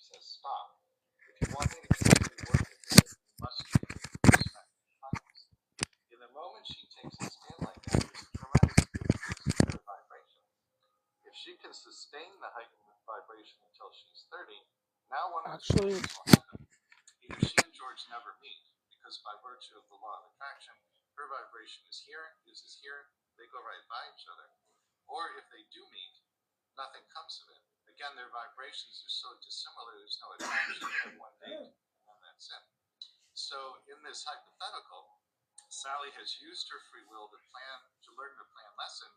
says stop. If you want me to continue working with it, you must treat it with respect and kindness. In the moment she takes a stand like that, there's a tremendous increase in her vibration. If she can sustain the heightened vibration until she's 30, now one of the things will happen. Either she and George never meet, because by virtue of the law of attraction, her vibration is here, his is here, they go right by each other. Or if they do meet, nothing comes of it. Again, their vibrations are so dissimilar, there's no attraction. They have one date, and then that's it. So in this hypothetical, Sally has used her free will to learn the plan lesson,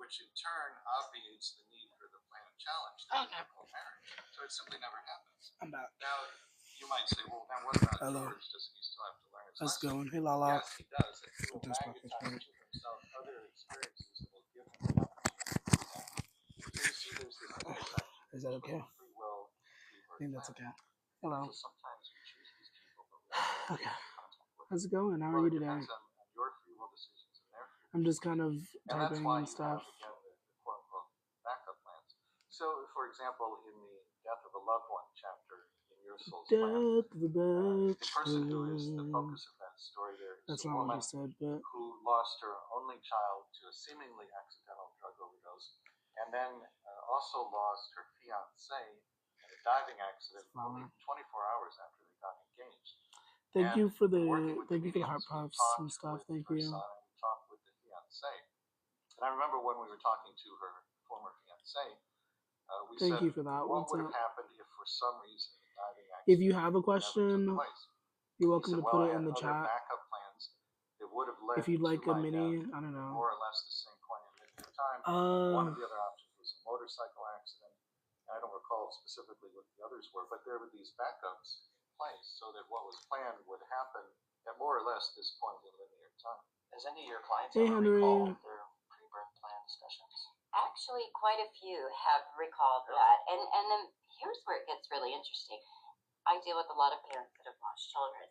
which in turn obviates the need for the plan challenge, the typical marriage. So it simply never happens. I'm back. Now, you might say, well, then what about George? Doesn't he still have to learn his lesson? Going? Hey, Lala. Yes, he does. And he will magnetize to himself other experiences that will give him the opportunity to do that. So you see, there's this intersection. Is that okay? Free will, I think that's okay. Hello. So sometimes we choose these people, but we okay. How's it going? How are you today? Your free will decisions and their free will. I'm just kind of typing and stuff. The quote-unquote backup plans. So, for example, in the Death of a Loved One chapter in Your Soul's Plan, the person who is the focus of that story there is a woman who lost her only child to a seemingly accidental drug overdose, and then also lost her fiancé in a diving accident only 24 hours after they got engaged. Thank you for the heart puffs and stuff. Thank you. Talked with the fiancé, and I remember when we were talking to her former fiancé, we said, you for that. What would have happened if, for some reason, the diving accident if you have a question, you're welcome to put it in the chat. Backup plans that would have led if you'd like a mini, death, I don't know. More or less the same plan at the time. One of the other options was a motorcycle accident. I don't recall specifically what the others were, but there were these backups in place so that what was planned would happen at more or less this point in linear time. Has any of your clients ever recalled their pre-birth plan discussions? Actually, quite a few have recalled that. And then here's where it gets really interesting. I deal with a lot of parents that have lost children.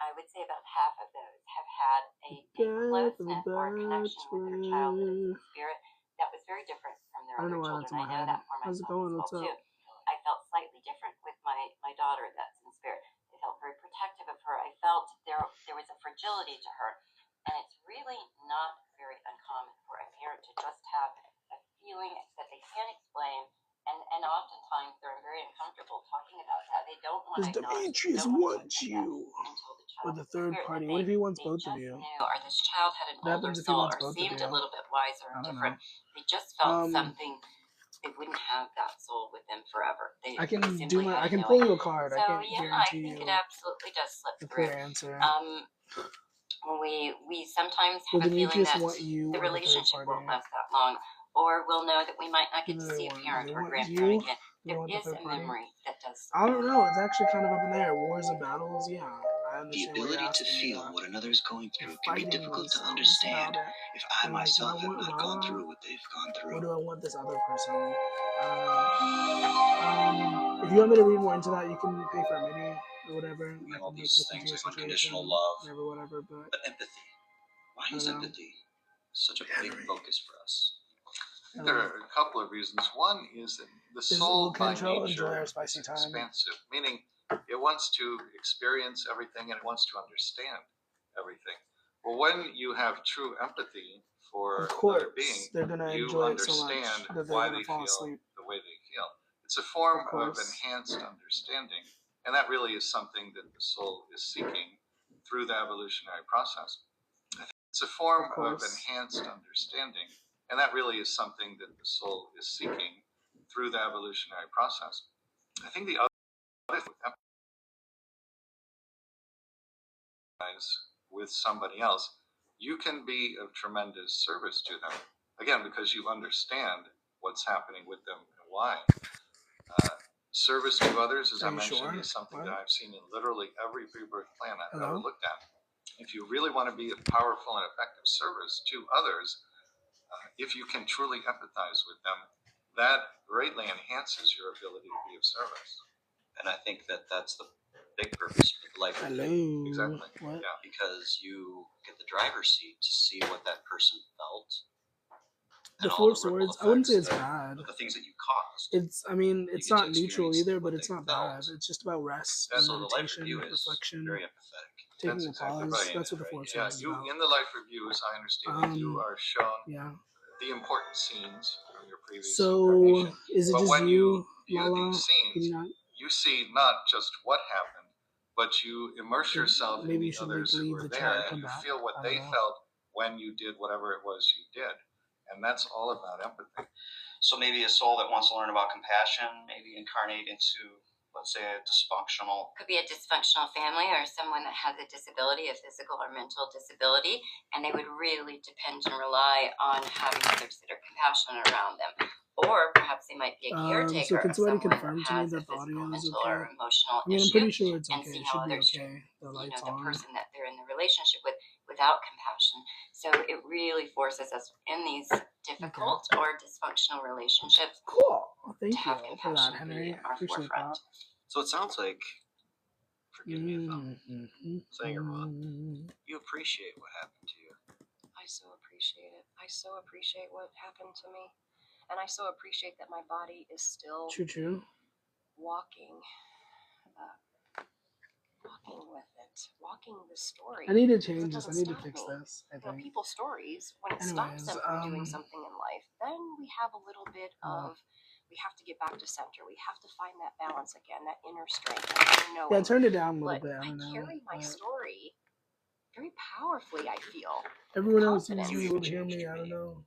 I would say about half of those have had a closeness or a connection with their childhood in spirit that was very different from their other children. I know that for myself too. I felt slightly different with my daughter that's in spirit. I felt very protective of her. I felt there was a fragility to her. And it's really not very uncommon for a parent to just have a feeling that they can't explain. And oftentimes they're very uncomfortable talking about that. They don't want to acknowledge Demetrius wants you with a third party. What if he wants both of you? Or this child had an older soul or seemed a little bit wiser and different. They just felt something. They wouldn't have that soul with them forever. I can pull you a card. So, I can't guarantee I think it absolutely does slip through. Clear answer. We sometimes have a feeling that the relationship won't last that long, or we'll know that we might not get to see a parent or grandparent again. There is a memory that does. I don't know. It's actually kind of up in the air. Wars and battles, yeah. The ability to feel what another is going through can be difficult to understand if I myself have not gone through what they've gone through. What do I want this other person? If you want me to read more into that, you can pay for a mini or whatever. All these things like unconditional love, whatever. But empathy. Why is empathy such a big focus for us? There are a couple of reasons. One is that the soul by nature is expansive, meaning it wants to experience everything and it wants to understand everything. Well, when you have true empathy for another being, you understand why they feel the way they feel. It's a form of enhanced understanding, and that really is something that the soul is seeking through the evolutionary process. It's a form of enhanced understanding, and that really is something that the soul is seeking through the evolutionary process. I think the other thing with somebody else, you can be of tremendous service to them. Again, because you understand what's happening with them and why. Service to others, as I mentioned, is something that I've seen in literally every rebirth plan I've ever looked at. If you really want to be of powerful and effective service to others, if you can truly empathize with them, that greatly enhances your ability to be of service. And I think that that's the big purpose of life. Exactly. What? Yeah, because you get the driver's seat to see what that person felt, The and all Four the ripple Swords, I wouldn't say effects it's bad. of the things that you caused. I mean, You it's get to not neutral experience either, what but it's they not bad. felt. It's just about rest, That's- So the life meditation, review is reflection, very empathetic. taking That's a exactly pause. right. That's what the Four Yeah, Swords is you about. in the life review, as I understand it, you are shown Yeah. the important scenes from your previous So, incarnation. is it But just when you you, view Lala? these Can you scenes, not? you see not just what happened, but you immerse Maybe- yourself in maybe you the should, others like, who leave were the there, chat and and come you back. feel what I they don't know. felt when you did whatever it was you did. And that's all about empathy. So maybe a soul that wants to learn about compassion, maybe incarnate into, let's say, a dysfunctional. Could be a dysfunctional family or someone that has a disability, a physical or mental disability, and they would really depend and rely on having others that are compassionate around them. Or perhaps they might be a caretaker So can of somebody someone confirm that to me has a that the physical, audio is mental, okay? or emotional I mean, I'm issue, pretty sure it's and okay. see It how should be others okay. treat The the light's on. person that they're in the relationship with without compassion. So it really forces us in these difficult or dysfunctional relationships Cool. Thank to have you for compassion that, be Henry. our Appreciate forefront. So it sounds like, forgive me if I'm saying it wrong, that. you appreciate what happened to you. I so appreciate it. I so appreciate what happened to me. And I so appreciate that my body is still True. walking with it, walking the story. I need to 'Cause it change this. I doesn't need to stop fix me. this, I You know, think. people's stories, when it stops Anyways, them from doing something in life, then we have a little bit of, we have to get back to center. We have to find that balance again, that inner strength, that inner knowing. Yeah, I turned it down a little But bit. I I don't know. carry my but story very powerfully, I feel. everyone else seems to confidence. be able to hear me. I don't know.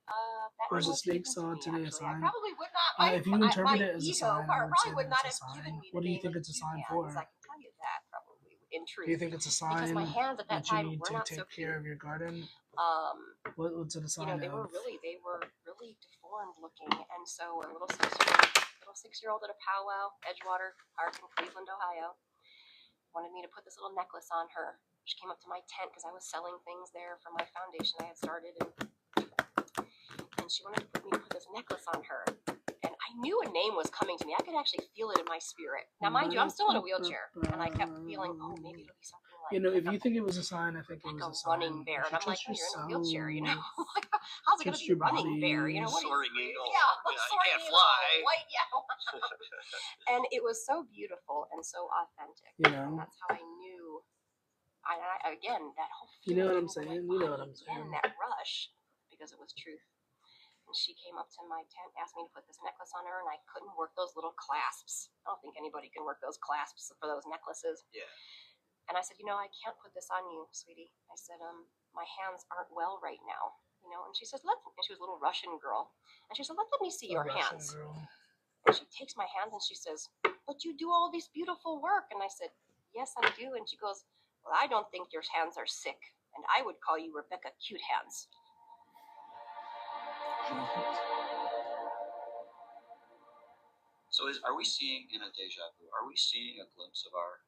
That There's a almost snake given to saw me, today a actually. I sign. probably would not. If you interpret my it as a ego sign, I part would say probably would that not it's a have given sign. me the What do you name think of it's a cute sign hands. for? I can tell you that probably in truth. Do you think it's a sign Because my hands at that that you time need were to not take so care cute. of your garden? What's it a sign You know, they of? were really deformed looking, and so a little six-year-old at a powwow, Edgewater Park in Cleveland, Ohio, wanted me to put this little necklace on her. She came up to my tent because I was selling things there for my foundation I had started, and she wanted me to put this necklace on her. And I knew a name was coming to me. I could actually feel it in my spirit. Now, mind you, I'm still in a wheelchair, and I kept feeling, oh, maybe it'll be something like, You know, if you think it was a sign, I think it like was a a sign. running bear. And I'm like, oh, you're in a wheelchair, you know? yourself. How's it going to Trust be a your running bear? You know, body. what? Soaring eagle. Yeah, You soaring can't eagle, fly. white, yeah. And it was so beautiful and so authentic. You know? And that's how I knew. I again, that whole You feeling know what I'm came over saying? my You know body what I'm again, saying. that rush, because it was truth. And she came up to my tent, asked me to put this necklace on her, and I couldn't work those little clasps. I don't think anybody can work those clasps for those necklaces. Yeah. And I said, you know, I can't put this on you, sweetie. I said, my hands aren't well right now, you know. And she says, and she was a little Russian girl, and she said, let me see your hands. Girl. And she takes my hands and she says, but you do all this beautiful work. And I said, yes, I do. And she goes, well, I don't think your hands are sick, and I would call you Rebecca Cute Hands. So are we seeing in a deja vu? Are we seeing a glimpse of our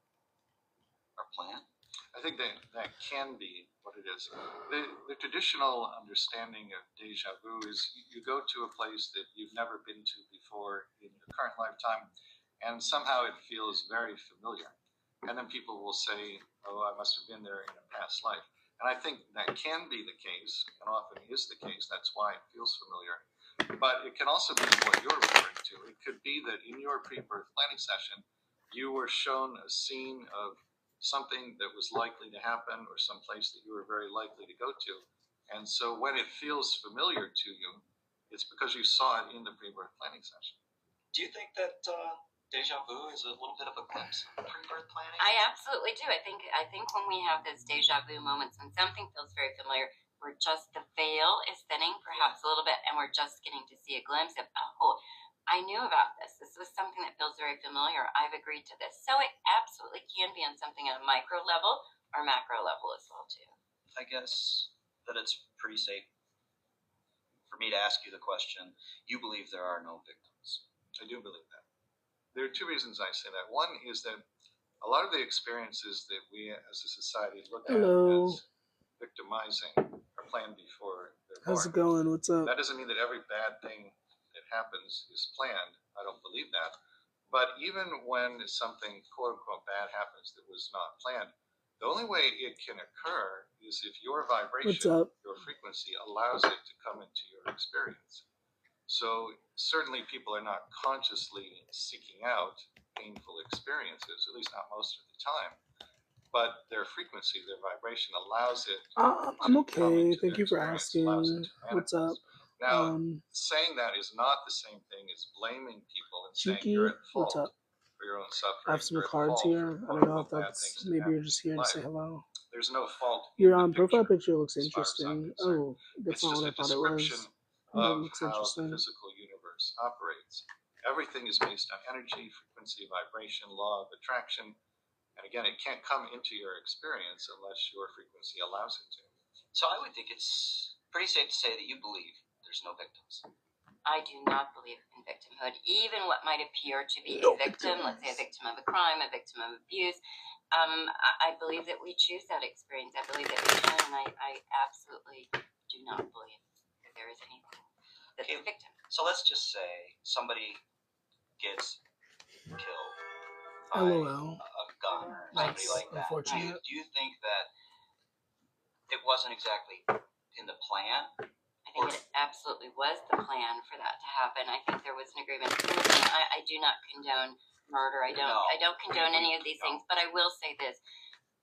plan? I think that can be what it is. The traditional understanding of deja vu is you go to a place that you've never been to before in your current lifetime, and somehow it feels very familiar. And then people will say, oh, I must have been there in a past life. And I think that can be the case, and often is the case. That's why it feels familiar. But it can also be what you're referring to. It could be that in your pre-birth planning session, you were shown a scene of something that was likely to happen or some place that you were very likely to go to. And so when it feels familiar to you, it's because you saw it in the pre-birth planning session. Do you think that deja vu is a little bit of a glimpse of pre-birth planning? I absolutely do. I think when we have those deja vu moments when something feels very familiar, we're just, the veil is thinning perhaps a little bit, and we're just getting to see a glimpse of, oh, I knew about this. This was something that feels very familiar. I've agreed to this. So it absolutely can be on something at a micro level or macro level as well too. I guess that it's pretty safe for me to ask you the question, you believe there are no victims? I do believe that. There are two reasons I say that. One is that a lot of the experiences that we as a society look at as victimizing are planned before they're born. How's it going? What's up? That doesn't mean that every bad thing that happens is planned. I don't believe that. But even when something quote unquote bad happens that was not planned, the only way it can occur is if your vibration, your frequency allows it to come into your experience. So certainly people are not consciously seeking out painful experiences, at least not most of the time. But their frequency, their vibration allows it I'm to come okay. into Thank their you for experience, allows it asking. to What's up? manifest. Now, saying that is not the same thing as blaming people and saying Cheeky, you're at what's fault up? for your own I have suffering, some you're at cards fault here. for I quote don't know if unquote bad that's, things that maybe happen you're just in here to life. say hello. There's no fault in Your the profile picture, picture looks as far as I'm interesting. concerned. Oh, that's It's not just what I a thought it description was. That of looks how the interesting. physical universe operates. Everything is based on energy, frequency, vibration, law of attraction. And again, it can't come into your experience unless your frequency allows it to. So I would think it's pretty safe to say that you believe there's no victims. I do not believe in victimhood. Even what might appear to be No a victim, let's say a victim of a crime, a victim of abuse, I believe that we choose that experience. I believe that we can, and I absolutely do not believe that there is anything that's a victim. So let's just say somebody gets killed by LOL. a gun or That's somebody like that. unfortunate. Do you think that it wasn't exactly in the plan? I think it absolutely was the plan for that to happen. I think there was an agreement. I do not condone murder. I don't condone any of these things. But I will say this: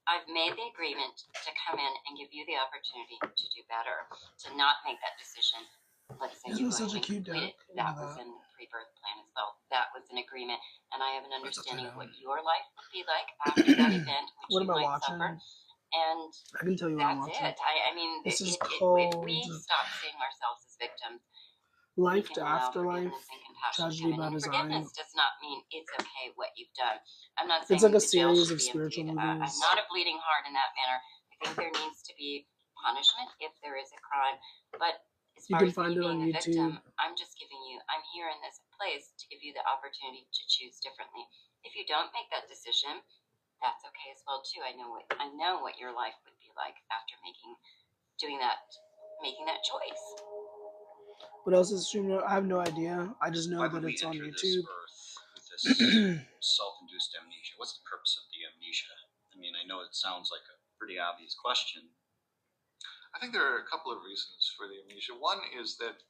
I've made the agreement to come in and give you the opportunity to do better, to not make that decision. Let's say Isn't you it go such ahead a and cute complete duck? it. That was in the pre-birth plan as well. That was an agreement, and I have an understanding of what your life would be like after that event, which What you am I might watching? suffer. And I can tell you what I'm that's watching. it. I mean, This is if called we stop seeing ourselves as victims, Life we to can allow Afterlife, forgiveness and compassion Tragedy to come in. by And Design. forgiveness does not mean it's okay what you've done. I'm not It's saying like a the jail series should of be spiritual emptied. movies. I'm not a bleeding heart in that manner. I think there needs to be punishment if there is a crime. But as You far can as find me it on being a YouTube. victim, I'm just giving you, I'm here in this place to give you the opportunity to choose differently. If you don't make that decision, that's okay as well too. I know what your life would be like after making that choice. What else is streaming? I have no idea. I just know Why that would we it's on enter this YouTube. earth with this self-induced amnesia? What's the purpose of the amnesia? I mean, I know it sounds like a pretty obvious question. I think there are a couple of reasons for the amnesia. One is that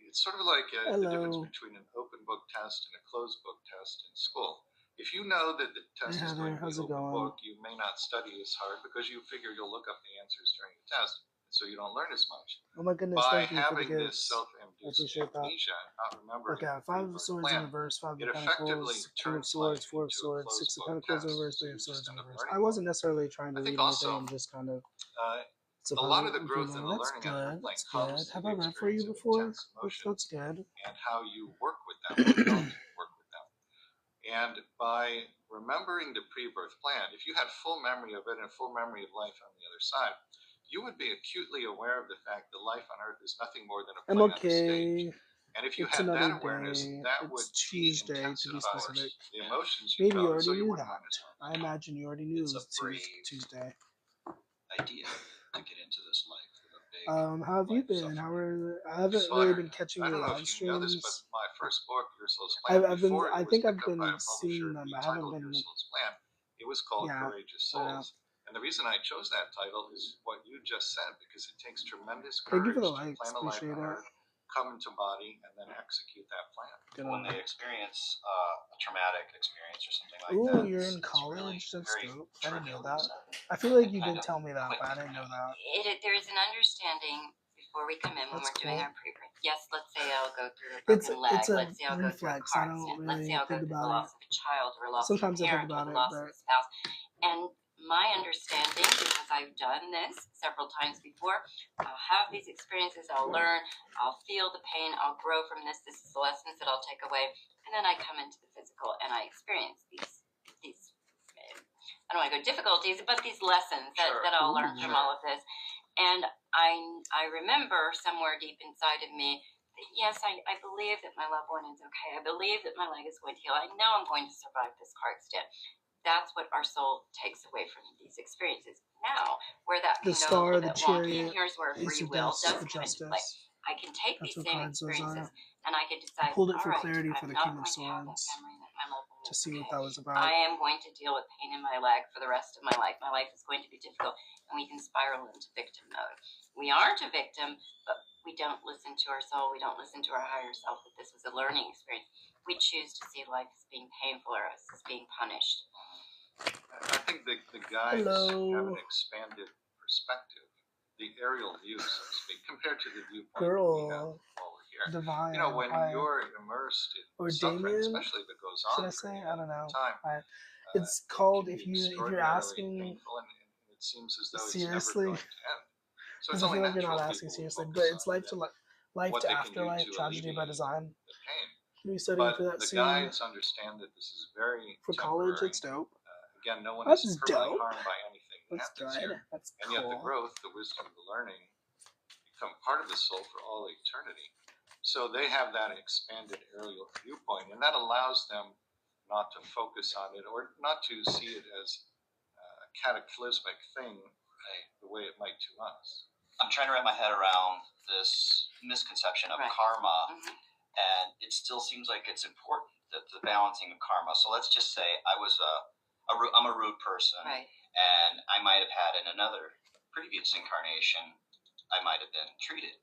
it's sort of like the difference between an open book test and a closed book test in school. If you know that the test is going to be open book, you may not study as hard because you figure you'll look up the answers during the test, so you don't learn as much. Oh my goodness, By thank you for the having this gifts. I self-induced appreciate that. amnesia, not remembering Okay, the 5 of pre-birth swords plan, in reverse, 5 it of effectively pentacles, King of turns swords, life 4 of into a swords, closed 6 of book pentacles in test, reverse, so 3 you of just swords in end up reverse. learning I more. wasn't necessarily trying to I think read also anything, I'm just kind of a lot of the growth in the that's learning on good, Earthling that's comes good. through Have I the read for you experience of before? intense emotions That's good. and how you work with them or don't work with them. And by remembering the pre-birth plan, if you had full memory of it and full memory of life on the other side, you would be acutely aware of the fact that life on Earth is nothing more than a play on the stage. And if you It's had another that awareness, day. that It's would Tuesday, to be intensify specific. the emotions you Maybe you felt, so already you knew wouldn't that. mind as well. I imagine you already knew It's it was a brave Tuesday. idea to get into this life with a big How have you life been? suffering. I haven't But really been catching I your don't know live if you know this, but streams. my first book, Your Soul's Plan, before it I was think picked I've up by been a publisher seeing them. I haven't retitled Your been. Soul's Plan, it was called Yeah, Courageous Souls. And the reason I chose that title is what you just said, because it takes tremendous Thank you courage for the to likes. plan a life Appreciate on it. Earth, come into body, and then execute that plan. When they experience a traumatic experience or something like Ooh, that, you're in it's college. really That's very dope. I didn't know trivial. that. I feel like you did tell me that, but I didn't know that. There is an understanding before we come in when That's we're doing cool. our pre-birth. Yes, let's say I'll go through a broken leg. It's a Let's say I'll go through a reflex. car I don't accident. really Let's say I'll go think through the about loss of a child or a loss Sometimes of a I think parent or about the it, loss of but a spouse. And my understanding, because I've done this several times before, I'll have these experiences, I'll learn, I'll feel the pain, I'll grow from this. This is the lessons that I'll take away. And then I come into the physical and I experience these I don't want to go difficulties, but these lessons that I'll learn from all of this. And I remember somewhere deep inside of me that yes, I believe that my loved one is okay. I believe that my leg is going to heal. I know I'm going to survive this car accident. That's what our soul takes away from these experiences. Now, where that can go a little bit wonky, and here's where free will does come into play. I can take these same experiences and I can decide, pulled it for all right, clarity for I'm the not King of going to have that Swords memory that my loved one to is see what okay. that was about. I am going to deal with pain in my leg for the rest of my life. My life is going to be difficult, and we can spiral into victim mode. We aren't a victim, but we don't listen to our soul, we don't listen to our higher self, that this was a learning experience. We choose to see life as being painful or as being punished. I think the guides have an expanded perspective, the aerial view, so to speak, compared to the viewpoint we have while we're here. Divine. When you're immersed in or suffering, Damien, especially if it goes on should I for say? any I don't know. time, It's it called, can if be you're extraordinarily asking painful, and it seems as though seriously, it's never going to end. So because it's I only feel like you're not natural asking people will seriously, focus but it's on life what to they can do afterlife, to tragedy by alleviate design. the pain. Should be studying for But that the soon. guides understand that this is very For temporary. college, it's dope. Again, no one That's is permanently dope. harmed by anything that That's happens good. here. That's And yet the cool. growth, the wisdom, the learning become part of the soul for all eternity. So they have that expanded aerial viewpoint, and that allows them not to focus on it or not to see it as a cataclysmic thing the way it might to us. I'm trying to wrap my head around this misconception of Right. karma, and it still seems like it's important, that the balancing of karma. So let's just say I'm a rude person, Right. and I might have had in another previous incarnation, I might have been treated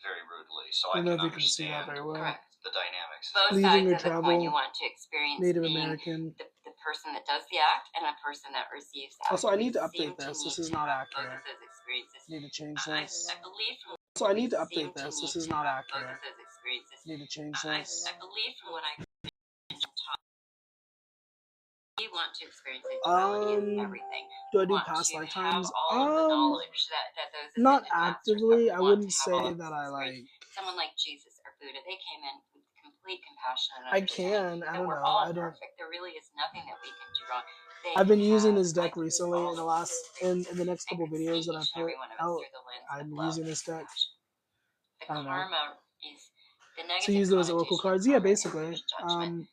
very rudely. So I don't know can if you can see that understand very well. Correct. the dynamics. Both Leaving sides or of the coin, travel, you want to experience Native being American. the person that does the act and a person that receives the act. Also, I need to We seem update this. This need is to not have accurate. Both of those experiences. Need to change I this. believe from So I need to we update seem to this. This need is to not have both accurate. of those experiences. Need to change I this. believe from what I taught, you want to experience the duality of everything. Do I do Want past to lifetimes? have all of the knowledge that those Not ascended masters actively. have. I Want wouldn't to have say all of that this I experience. like. Someone like Jesus or Buddha, they came in with complete compassion and I understanding. can. I That don't we're know. all I don't. perfect. There really is nothing that we can do wrong. I've been using have, this deck I believe, recently all in the of last these in the next couple and could videos see that I each and put every one of us out. through the lens I'm of love using and this deck. compassion. The I don't know. karma is the negative To use those oracle connotation of cards. Yeah, karma is basically. judgment.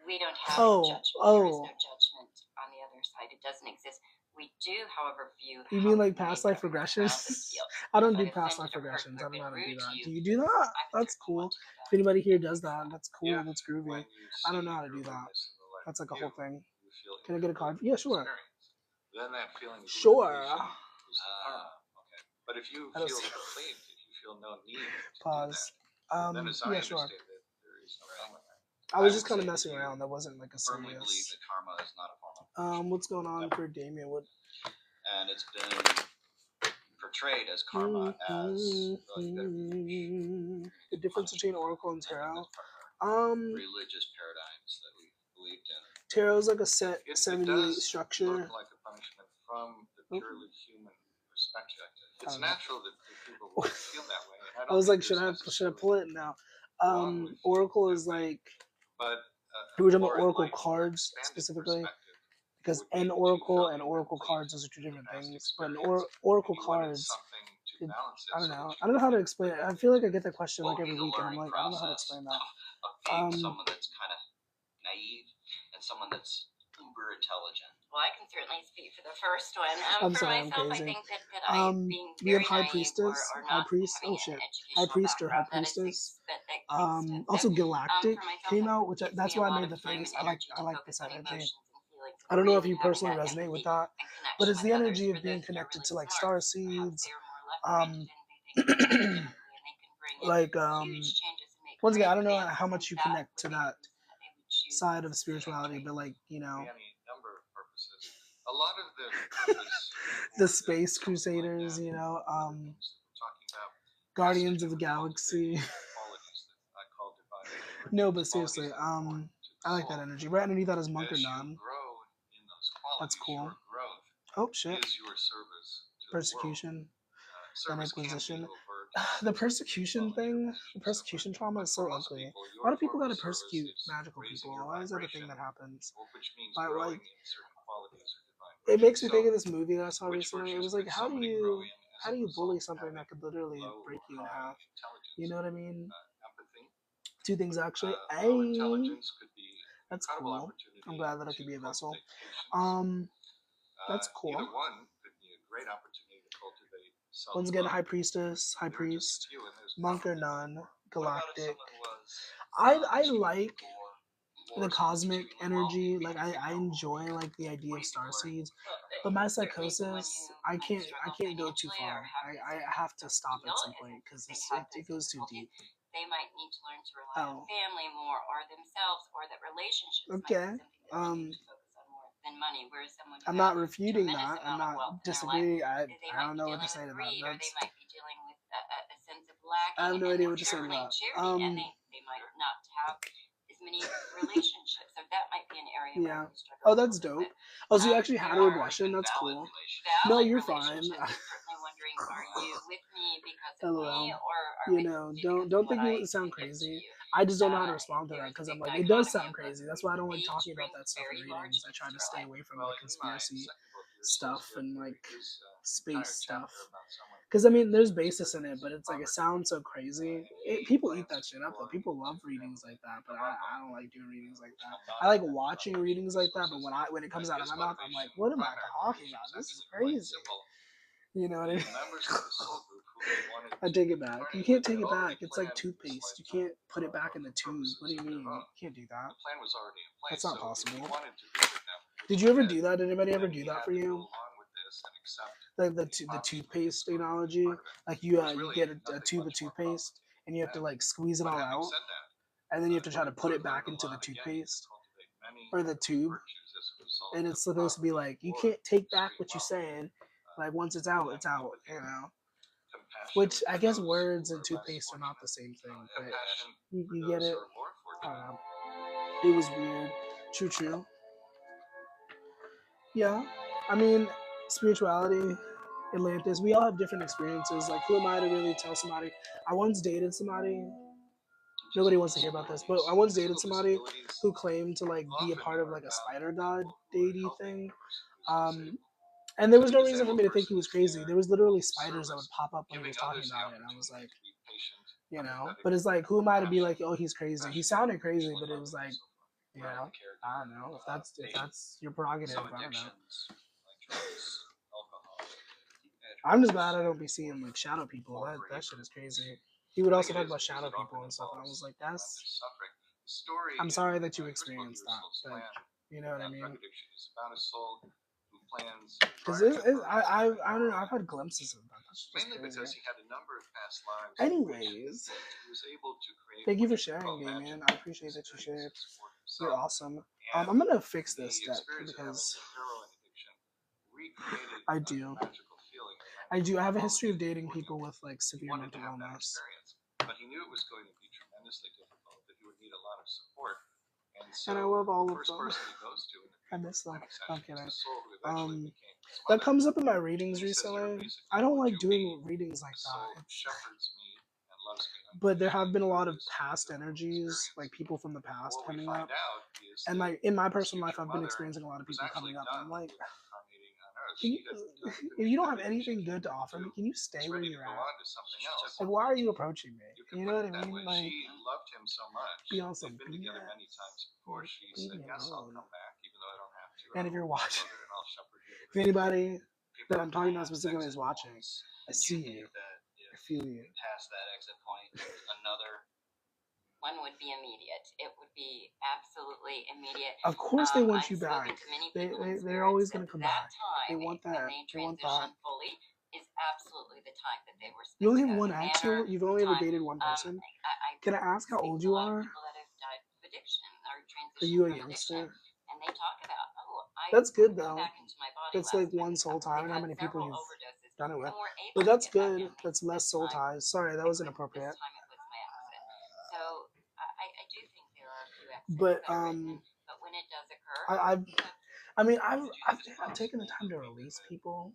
We don't have judgment. There is no judgment on the other side. It doesn't exist. We do, however, view. You mean like past life regressions? I don't do past life regressions. I don't know how to do that. Do you do that? That's cool. If anybody here does that, that's cool. Yeah, That's groovy. when you I don't know see how to do your that. witness in the light That's like a of whole you, thing. you feel Can I get a card? incredibly Yeah, sure. experienced. Then that feeling of Sure. unification is the karma. Okay. But if you I don't feel see- complete, if you feel no need to Pause. do that, then as I Yeah, sure. understand it, there is no karma. I was I just would kind of say messing that you around. That wasn't like a firmly believe serious. that karma is not a form of What's going on for Damien? What? and it's been portrayed as karma as The difference between Oracle and Tarot. Religious paradigms that we believed in. Tarot's like a set It 78 does structure. look like a punishment from the purely human perspective. It's natural that people will feel that way. And I I was don't like, think should I there's pull it now? wrong with Oracle that is way. like, But we were talking about more Oracle enlightened, cards expanded specifically, perspective because would be an that you Oracle felt and you Oracle complete cards, those are two different past things. But an experience, Oracle and you wanted cards, something to balance it I don't so know. that I don't know how to could explain it. live I feel like I get that question What like would every be the week, and I'm learning like, I don't know how to process explain that. of being someone that's kind of naive and someone that's uber intelligent? Well, I can certainly speak for the first one. I'm For sorry, I'm myself, I crazy. think that I, being We have very High naive Priestess, or High not Priest. having Oh shit, an High educational Priest or High background, that is Priestess. expensive. Also Galactic For myself, came out, which it gives that's me a why I lot made of the time face. and I like energy to this focus on energy. emotions and feelings. I don't know if Really you having personally that resonate with empathy that, and connection but it's with the others. energy For of being those that are connected to really like smart, star perhaps seeds. they are more left-brained and they think differently and they can bring in Like huge changes and make once again, I great don't know advances, how much you and that connect would to be the that reason that they would choose side of this spirituality, trajectory. but like, you know, be any number of purposes. A lot of the purpose the Space Crusaders, you know, talking about Guardians of the Galaxy. qualities that I call divine. No, but seriously, I like that energy. Right underneath that is Monk or As you None. grow in those qualities, That's cool. your growth Oh shit. is your service to Persecution the world. and Service can be Inquisition. overt. The persecution thing, the persecution trauma is so ugly. Why do people gotta persecute magical people? Why is that a thing that happens? Which means Why, growing like, in certain qualities or divine it makes me virtues. think So, of this movie that I saw which recently. It virtues was like, could how do somebody you grow in as a bully result of something that having could literally low break or you in high half? intelligence? You know what I mean? Empathy. Two things actually. Low intelligence could be That's incredible cool. opportunity I'm glad that I to could be a vessel. cultivate patience. That's cool. Either one could be a great opportunity to cultivate self-love. Once again, High Priestess, High There are just Priest, a few, and there's Monk or probably None, What about if Galactic. someone was I like. or the cosmic energy. Like I enjoy like the idea of star seeds, but my psychosis, I can't go too far. I have to stop at some point because it goes too deep. They might need to learn to rely on Oh, family more, or themselves, or that relationships okay. might be something that they need to focus on more than money. Whereas someone who I'm not has refuting tremendous that. I'm amount of not wealth in their life, disagreeing. they I might don't be know what to dealing say with to that. greed, or they That's might be dealing with a sense of I have lacking, no and idea they're what to say to journaling that. charity, and they might not have as many relationships. So that might be an area yeah. where we struggle Oh, a that's little bit dope. with. Oh, so you actually There had a are regression. That's cool. No, valid you're fine. relationships. I'm certainly wondering, are you with me because of LOL. me, or are You we know, because don't of what think I it sound can give to crazy. you? I just don't know how to respond to that There's because a I'm big like, it does dichotomy sound of crazy. That's why I don't like age talking about brings that stuff in very large readings. I try gifts to to our stay life. away from Well, like in my conspiracy second book, Your stuff Soul's and Gift, like there's an space entire stuff. chapter about someone who Because I mean, there's was basis in it, but it's like it poverty. sounds so crazy. He People eat plans that to shit be up though. born People into love a readings family like that, but of I don't alcoholics. like doing readings like Original that. I like non-addiction watching foundation. readings like that, So but says when it comes that out of his my mouth, I'm like, motivation, what am I primary talking motivation, about? is This is actually quite crazy. simple. You know what I The mean? members of the soul group who wanted I to take it be back. You incarnated can't with take had it already back. It's like planned this toothpaste. You lifetime can't put it back in the for tube. What do you purposes of mean? their own. You can't do that. The plan was already in place, That's not so if possible. he wanted to visit them, Did which you he ever did, do that? Did anybody ever then do he that had for to go you? along with this and accept Like the the accomplishment toothpaste story analogy? part of it. Like It you was you really get a nothing tube of much more toothpaste complicated and you have to than that. like squeeze it But all having out, said that, and then you have to try to put I've it back learned a into the lot. Again, you toothpaste can cultivate many or the tube, virtues as a result and of it's supposed to be poverty like you or can't take back extreme what you're wealth. saying. Like once it's out, it's out. Empathy, You know. compassion Which I for guess those words who and are less toothpaste are not the fortunate, same thing, but compassion you for get those it. who are more I fortunate. don't know. It was weird. True. Yeah. I mean, spirituality, Atlantis, we all have different experiences. Like, who am I to really tell somebody? I once dated somebody. Nobody wants to hear about this, but I once dated somebody who claimed to like be a part of like a spider god deity thing. And there was no reason for me to think he was crazy. There was literally spiders that would pop up when he was talking about it, and I was like, you know. But it's like, who am I to be like, oh, he's crazy? He sounded crazy, but it was like, you know, I don't know if that's your prerogative. I don't know. I'm just glad I don't be seeing like shadow people. That shit is crazy. He would also talk about shadow people and stuff, and I was like, that's. I'm sorry that you experienced that, but you know what I mean. Because I don't know. I've had glimpses of that. That's just Mainly crazy. because he had a number of past lives. Anyways, he was able to create thank you for what he sharing, called gay man. magic I appreciate that you shared. experiences for himself. You're awesome. And I'm gonna fix the this deck experience of having because heroin addiction recreated I a do. magical feeling, I do. I have a quality history of dating for him. people with like He severe wanted to mental have that illness. experience, but he knew it was going to be tremendously difficult, that he would need a lot of support. And And I so love all the of first them. person he goes to in the I miss them. planning I'm session kidding. is the soul who eventually became his That mother. comes up in my readings He says, "You're recently. basically I don't what like you doing be. readings like The soul that. shepherds me and loves me But there have been a lot of unconditionally past through this energies, experience." like people from the past What we coming find up. out is And that like in my his personal life, future I've been mother experiencing a lot of was people actually coming up. done I'm like, with incarnating on Earth. can She you, had if you don't have finished anything everything good to she offer could me, do. can you She stay was where ready you're to go at? on to something else. Like, why are you approaching me? You could You put know it what I that mean? way. Like, She loved him so much. be on some They've been together BS. many times before. She Leave said, me "Yes, I'll alone. come back, even though I don't have to. And if you're watching, And I'll shepherd you." if anybody People that I'm talking about past specifically is exit watching, points. I Do see think you. that I feel you. past that exit point, another One would be immediate. It would be absolutely immediate. Of course, they want you I've spoken back. to many people in They're spirits always that gonna come that back. They time want when that. they They want that. transition fully is absolutely the time that they were You supposed only to have go. one The ex. manner, You've the only ever time. dated one person. I Can I ask how speak old to a you lot of are? people that have died of addiction or Are transitioned you a from addiction, youngster? and they talk about, oh, I That's good got though. back into my body That's last like time. one soul tie. I They've don't know how had many people several you've overdoses done it with. and were able But to that's get back good. in. That's This less soul time ties. Sorry, that I was couldn't. This inappropriate. time it was my exit. So I do think there are a few exits But that are written, but when it does occur, I've taken the time to release people,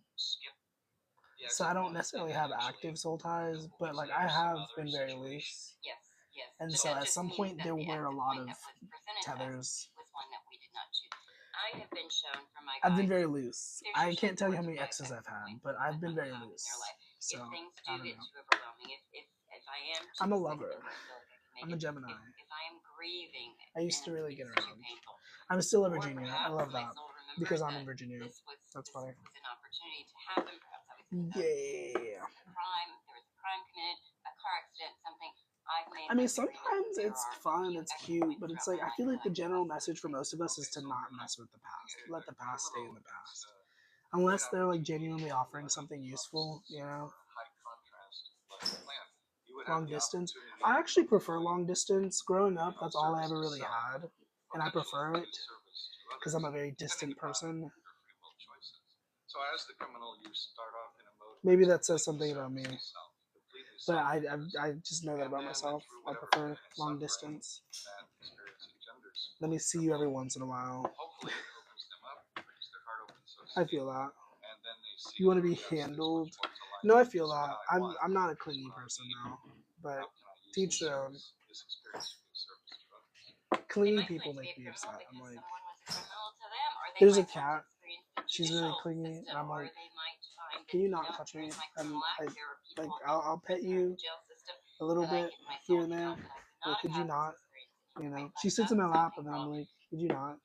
so I don't necessarily have active soul ties. But like I have been very loose, yes. and But so that at just some means point that there the were a exit lot point of that was presented to us tethers. was one that we did not choose. I have been shown from my I've been guides. very loose. There's I usually can't tell you how 4 to many 5 exes I've exit had, points but that I've been will very happen in loose. their life. So If things I do don't get know. too overwhelming, if I am too I'm a sick lover. and don't feel like I can make I'm a it, Gemini. if I am grieving I used to and really get it's too around. painful, I'm still a or Virginia. I perhaps love my that soul remembered because I'm in that Virginia. That's funny. this was an opportunity to happen. Perhaps I was in Yeah. a crime. There was a crime committed, a car accident, something. I mean, sometimes it's fun, it's cute, but it's like I feel like the general message for most of us is to not mess with the past. Let the past stay in the past, unless they're like genuinely offering something useful, you know. Long distance. I actually prefer long distance. Growing up, that's all I ever really had, and I prefer it because I'm a very distant person. Maybe that says something about me, but I just know that about myself. I prefer long distance. Let me see you every once in a while. I feel that. You want to be handled. No, I feel that. I'm not a clingy person now, but teach their own. Clingy people make me upset. I'm like, there's a cat. She's really clingy, and I'm like, can you not touch me? I'll pet you a little bit here and there. Like, could you not? You know, she sits in my lap, and then I'm like, could you not?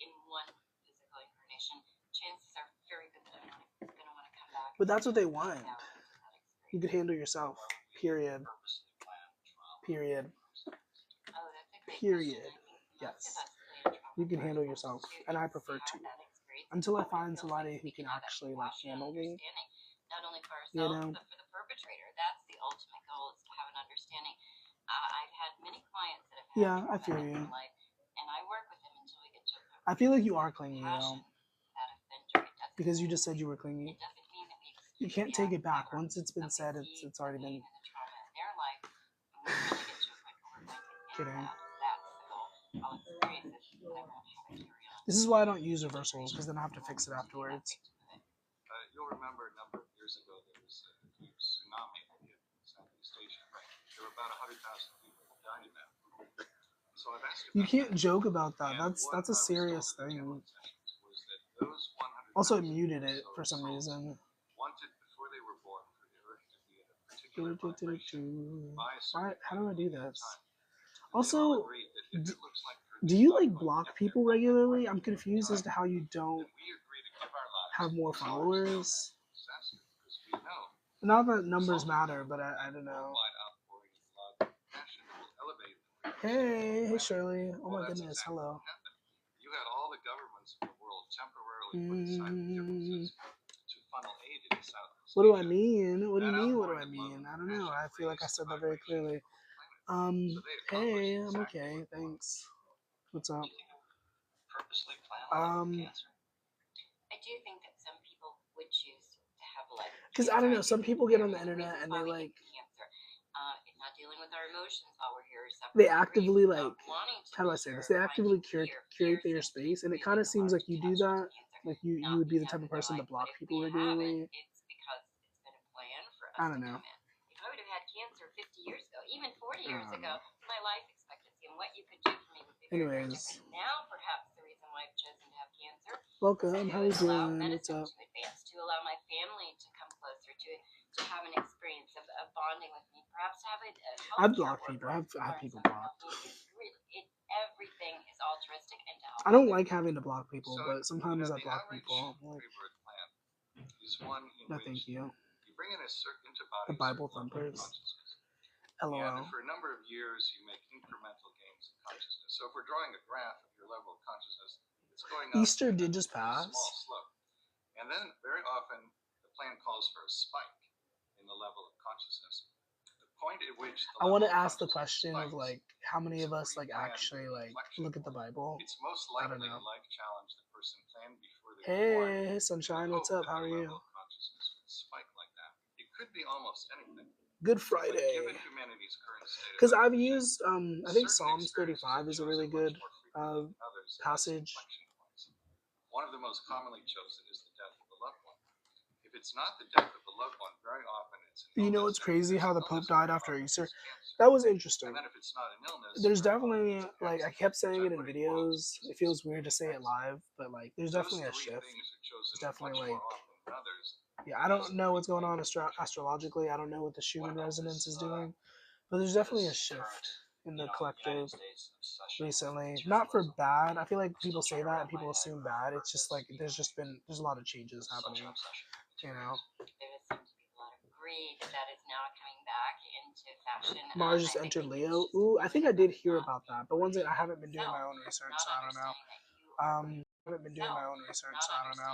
But that's what they want. You could handle yourself. Period. Period. Period. Yes. You can handle yourself, and I prefer to. Until I find somebody who can actually like handle me. You know. Yeah, I feel you. I feel like you are clingy though, because you just said you were clingy. You can't take it back. Once it's been said, it's already been. Kidding. This is why I don't use reversals, because then I have to fix it afterwards. You'll remember a number of years ago there was a tsunami in Southeast Asia. There were about 100,000 people who died in that. So I've asked you can't joke about that. That's a serious thing. Also, I muted it for some reason. Wanted before they were born for the earth to be in a particular vibration. Why? How do I do this? Also, do you like block people regularly? I'm confused as to how you don't have more followers. Not that numbers matter, but I don't know. Hey Shirley. Oh my goodness, hello. You had all the governments of the world temporarily put aside the differences to funnel aid into Southeast Asia. What do I mean? What do you mean? What do I mean? I don't know. I feel like I said that very clearly. Hey, I'm okay. Thanks. What's up? I do think that some people would choose to have like. Because I don't know. Some people get on the internet and they like. Not dealing with our emotions while we're here. They actively like. How do I say this? They actively curate their space, and it kind of seems like you do that. Like you would be the type of person to block people regularly. It's because it's been a plan for us. I don't know. If I would have had cancer 50 years ago, even 40 years ago, my life expectancy and what you could do for me would be very different. Now, perhaps the reason why I've chosen to have cancer. Welcome. How are you doing? What's up? To advance, to allow my family to come closer, to have an experience of bonding with me. Perhaps have it. I've blocked people. I have people blocked. Everything is altruistic and to help. I don't like having to block people, but sometimes I block people. I'm like, no, thank you. The Bible thumpers. LOL. And for a number of years, you make incremental gains in consciousness. So if we're drawing a graph of your level of consciousness, it's going up. Easter did just pass. Small slope. And then very often the plan calls for a spike in the level of consciousness. The point at which I want to ask the question of like how many of us like actually like look at the Bible. It's most likely a life challenge the person planned before they were born. Hey Sunshine, what's up? How are you? Consciousness would spike like that. It could be almost anything. Good Friday. Because I've used I think Psalms 35 is a really good passage. One of the most commonly chosen is the death of a loved one. If it's not the death of a loved one, very often it's an illness. You know, it's crazy how the Pope died after Easter. That was interesting. And then if it's not an illness, there's definitely like I kept saying it in videos. It feels weird to say it live, but like there's definitely a shift. There's definitely like yeah, I don't know what's going on astrologically. I don't know what the Schumann resonance is doing, but there's definitely a shift in the collective recently. Not for bad. I feel like people say that and people assume bad. It's just like there's a lot of changes happening. You know. breed that is now coming back into fashion. Mars just entered Leo. Ooh, I think I did hear about that, but once I haven't been doing my own research, so I don't know. Haven't been doing my own research, so I don't know.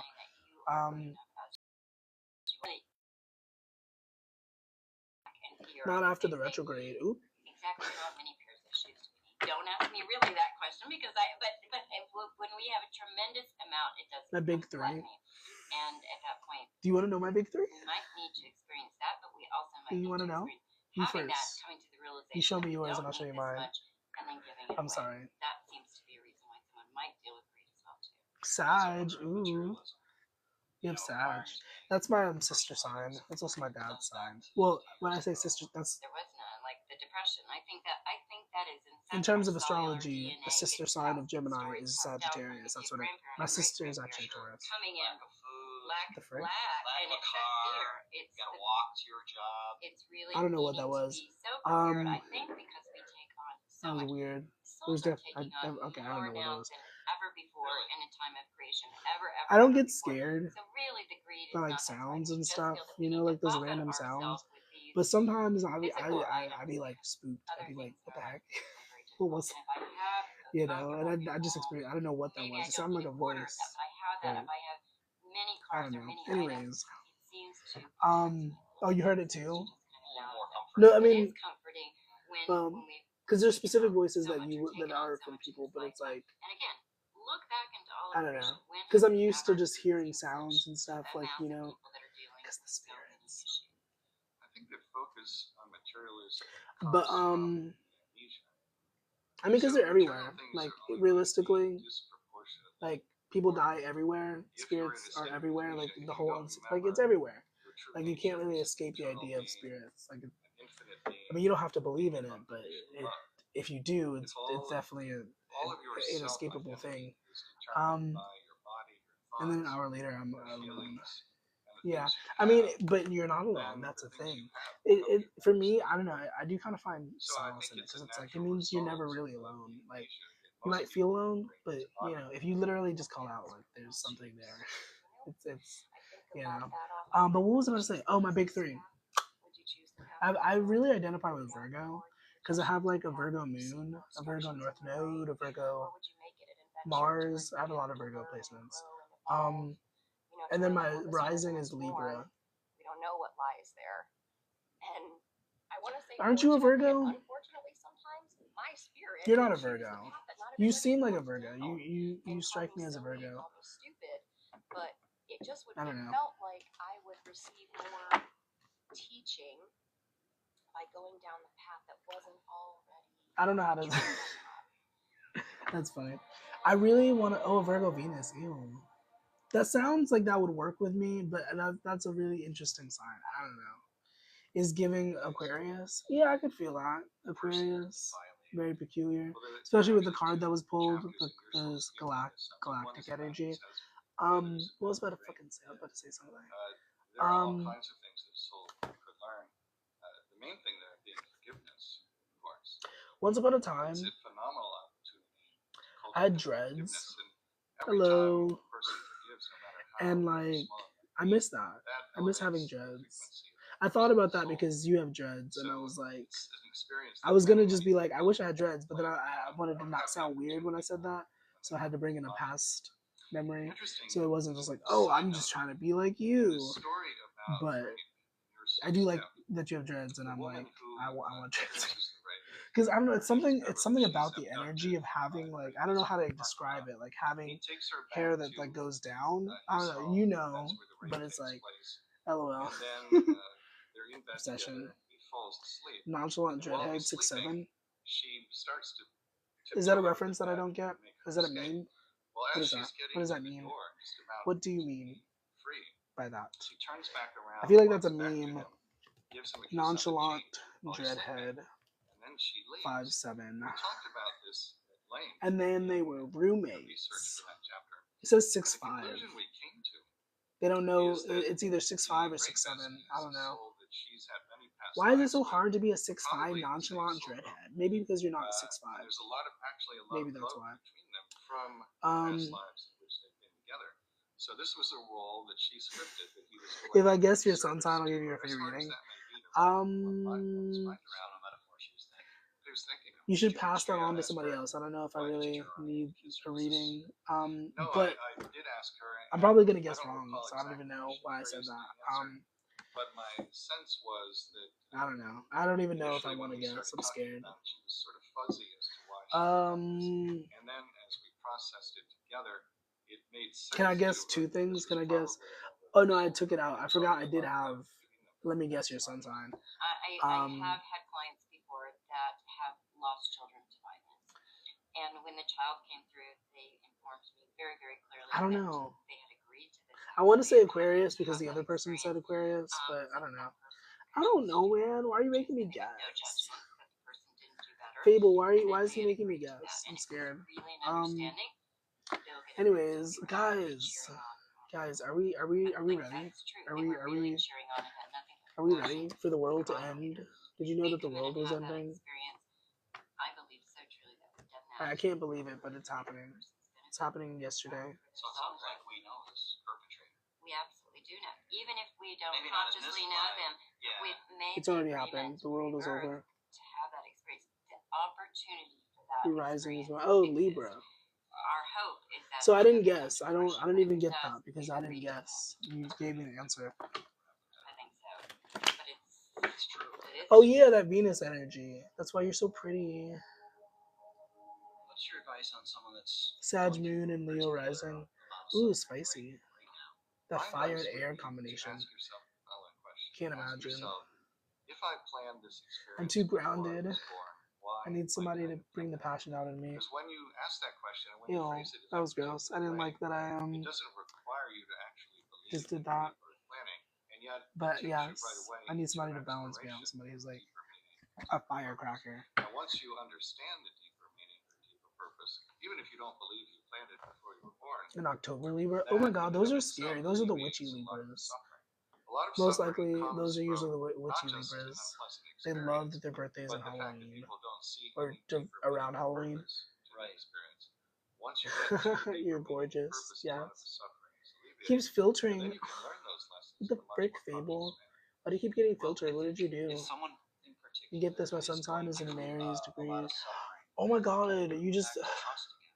Not after the retrograde. Ooh. Exactly how many pairs of shoes do we need? Don't ask me really that question because when we have a tremendous amount, it doesn't. My big three. And at that point, do you want to know my big three? We might need to experience that, but we also might. Do you want to know? You first. Coming to the realization you show me yours and I'll show you mine. And then giving it I'm away. sorry. That seems to be a reason why someone might deal with greed as well too. Sag. Ooh. You have Sag. That's my sister sign. That's also my dad's sign. Well, when I say sister, that's there was none like the depression. I think that is in terms of astrology, the sister sign of Gemini is Sagittarius. That's what my sister is actually Taurus. Coming in, lack the frick? and it's that fear. It's gotta walk to your job. It's really. I don't know what that was. So prepared, I think because we take on so that was much. weird. It was okay, I don't know what it was. Ever before in a time of creation, ever. I don't get scared So really, the greed by like sounds and stuff, you know, like those random sounds. But sometimes I be like spooked. I be like, what the heck? What was that? You know, and I just experienced. I don't know what that was. It sounded like a voice. But, I don't know. Anyways, oh, you heard it too? No, I mean, because there's specific voices that are from people, but it's like, I don't know, because I'm used to just hearing sounds and stuff, like, you know, because the spirits. I think the focus on materialism. But I mean, because they're everywhere. Like realistically, like people die everywhere. Spirits are everywhere. Like the whole, like it's everywhere. Like you can't really escape the idea of spirits. Like, I mean, you don't have to believe in it, but if you do, it's definitely an inescapable thing. And then an hour later, I'm alone. Yeah, I mean, but you're not alone. That's a thing. It for me, I don't know. I do kind of find solace in it because it's like it means you're never really alone. Like you might feel alone, but you know, if you literally just call out, like there's something there. It's you know. But what was I going to say? Oh, my big three. I really identify with Virgo because I have like a Virgo moon, a Virgo North Node, a Virgo Mars. I have a lot of Virgo placements. And then my rising is Libra. We don't know what lies there. And I want to say, aren't you a Virgo? Unfortunately, sometimes my spirit. You're not a Virgo. You seem like a Virgo. You strike me as a Virgo. Stupid, but it just would. I don't know. Felt like I would receive more teaching by going down the path that wasn't already. I don't know how to. That's funny. I really want to. Oh, Virgo Venus. Ew. That sounds like that would work with me, but that's a really interesting sign. I don't know. Is giving Aquarius? Yeah, I could feel that. Aquarius, very peculiar, especially with the card that was pulled, the galactic energy. What was I about to fucking say? I was about to say something. There are all kinds of things that soul could learn. The main thing there being forgiveness, of course. Once upon a time, it's a phenomenal opportunity. I had dreads. Hello. And like, I miss that. I miss having dreads. I thought about that because you have dreads, and I was like, I was gonna just be like, I wish I had dreads, but then I wanted to not sound weird when I said that, so I had to bring in a past memory, so it wasn't just like, oh, I'm just trying to be like you. But I do like that you have dreads, and I'm like, I want dreads. Because I don't know, it's something about the energy of having, like, I don't know how to describe it, like having hair that like goes down. I don't know, you know, but it's like, LOL. Obsession. Nonchalant Dreadhead 6'7". Is that a reference that I don't get? Is that a meme? What is that? What does that mean? What do you mean by that? I feel like that's a meme. Nonchalant Dreadhead 5'7". And then they were roommates. It says 6'5". They don't know. It's either 6'5" or 6'7". I don't know. Why is it so hard to be a 6'5" nonchalant dreadhead? Maybe because you're not 6'5". Maybe that's why. So this was a role that she scripted that he was to If play. I guess your sun sign, I'll give you a free As hard as reading. that may be to wrap my mind Um, around a metaphor she was thinking. He was thinking of you should it. pass that Yeah, on to asked somebody her, else. I don't know if I why did really you turn around need and kiss a her? reading. No, But I did ask her. I'm probably gonna I guess don't wrong, recall so I don't even exactly know what why I she said phrased that. the answer, but my sense was that I don't know. I don't even know if I initially want when to we guess. started I'm talking scared. about it, she was sort of fuzzy as to why she thought this. And then as we processed it together, it made sense. Can I guess to her two that things? this Can I was guess? probably Oh no, I took it out. I forgot I did have. Let me guess your sun sign. I have had clients before that have lost children to violence. And when the child came through, they informed me very, very clearly I don't that know. they had agreed to this. I want to They say had Aquarius had because the that other person said experience. Aquarius, but I don't That know. person I don't know, man. Why are you making me no guess? judgment that the person didn't do better. Fable, why And is they he had making me agreed to guess? that. I'm And if scared. it's really an understanding, they'll get Anyways, it. guys, are we ready? That's true. Are They we were really cheering on it. Had nothing to are we ready for the world to end? Did you know that the We've world was had that ending? experience. I believe so truly that we've done that. I can't believe it, but it's happening. It's happening yesterday. So it sounds like we know this perpetrator. We absolutely do know. Even if we don't Maybe not in this consciously know life. them, Yeah. we've made It's already the happened. agreement The world is rebirth over. to have that experience. The opportunity for that You're rising as experience well. Oh, exists. Libra. Our hope is that So I it didn't doesn't guess. come to I don't even get fruition. that because I didn't guess. You gave me the answer. I think so. But It's true. it is Oh yeah, that Venus energy. That's why you're so pretty. What's your advice on someone that's Sag going through Moon and Leo particular rising. amount of Ooh, suffering spicy. right now? The My fire and advice would air be to combination. ask yourself the following question. Can't Ask imagine. yourself, if I planned this I'm experience too before I grounded. was born, why I need somebody might I to have bring done the that? passion out in me. Because when you ask that question and when Ew, you phrase it that was effectively gross. I didn't way, like that I it doesn't require you to actually believe just did in that. deeper planning, and yet But it takes yes, you right away I need into somebody an to balance me out. exploration Somebody who's of like deeper meaning, a deeper purpose. firecracker. Now, once you understand the deeper meaning or deeper purpose, even if you don't believe you planned it before you were born, An October Libra. that Oh my in god, and those of are itself scary. Those are the alleviates witchy a lot of the Libras. suffering. A lot of Most suffering likely, comes those are usually from the not witchy just an Libras. unpleasant They love experience, that their birthdays but on the fact that Halloween people don't see or any deeper around meaning or Halloween. purpose to the experience. Once you get to the deeper You're meaning and gorgeous. purpose, a lot of Yes. the suffering is alleviated. Keeps And filtering. then you can learn those lessons What in the a much frick, more Fable? conscious manner. Why do you keep getting Well, filtered? What did you do? if someone in particular You get this, my is sun sign going is in through Aries a lot degrees. of suffering, Oh my god, you just. back to trust again.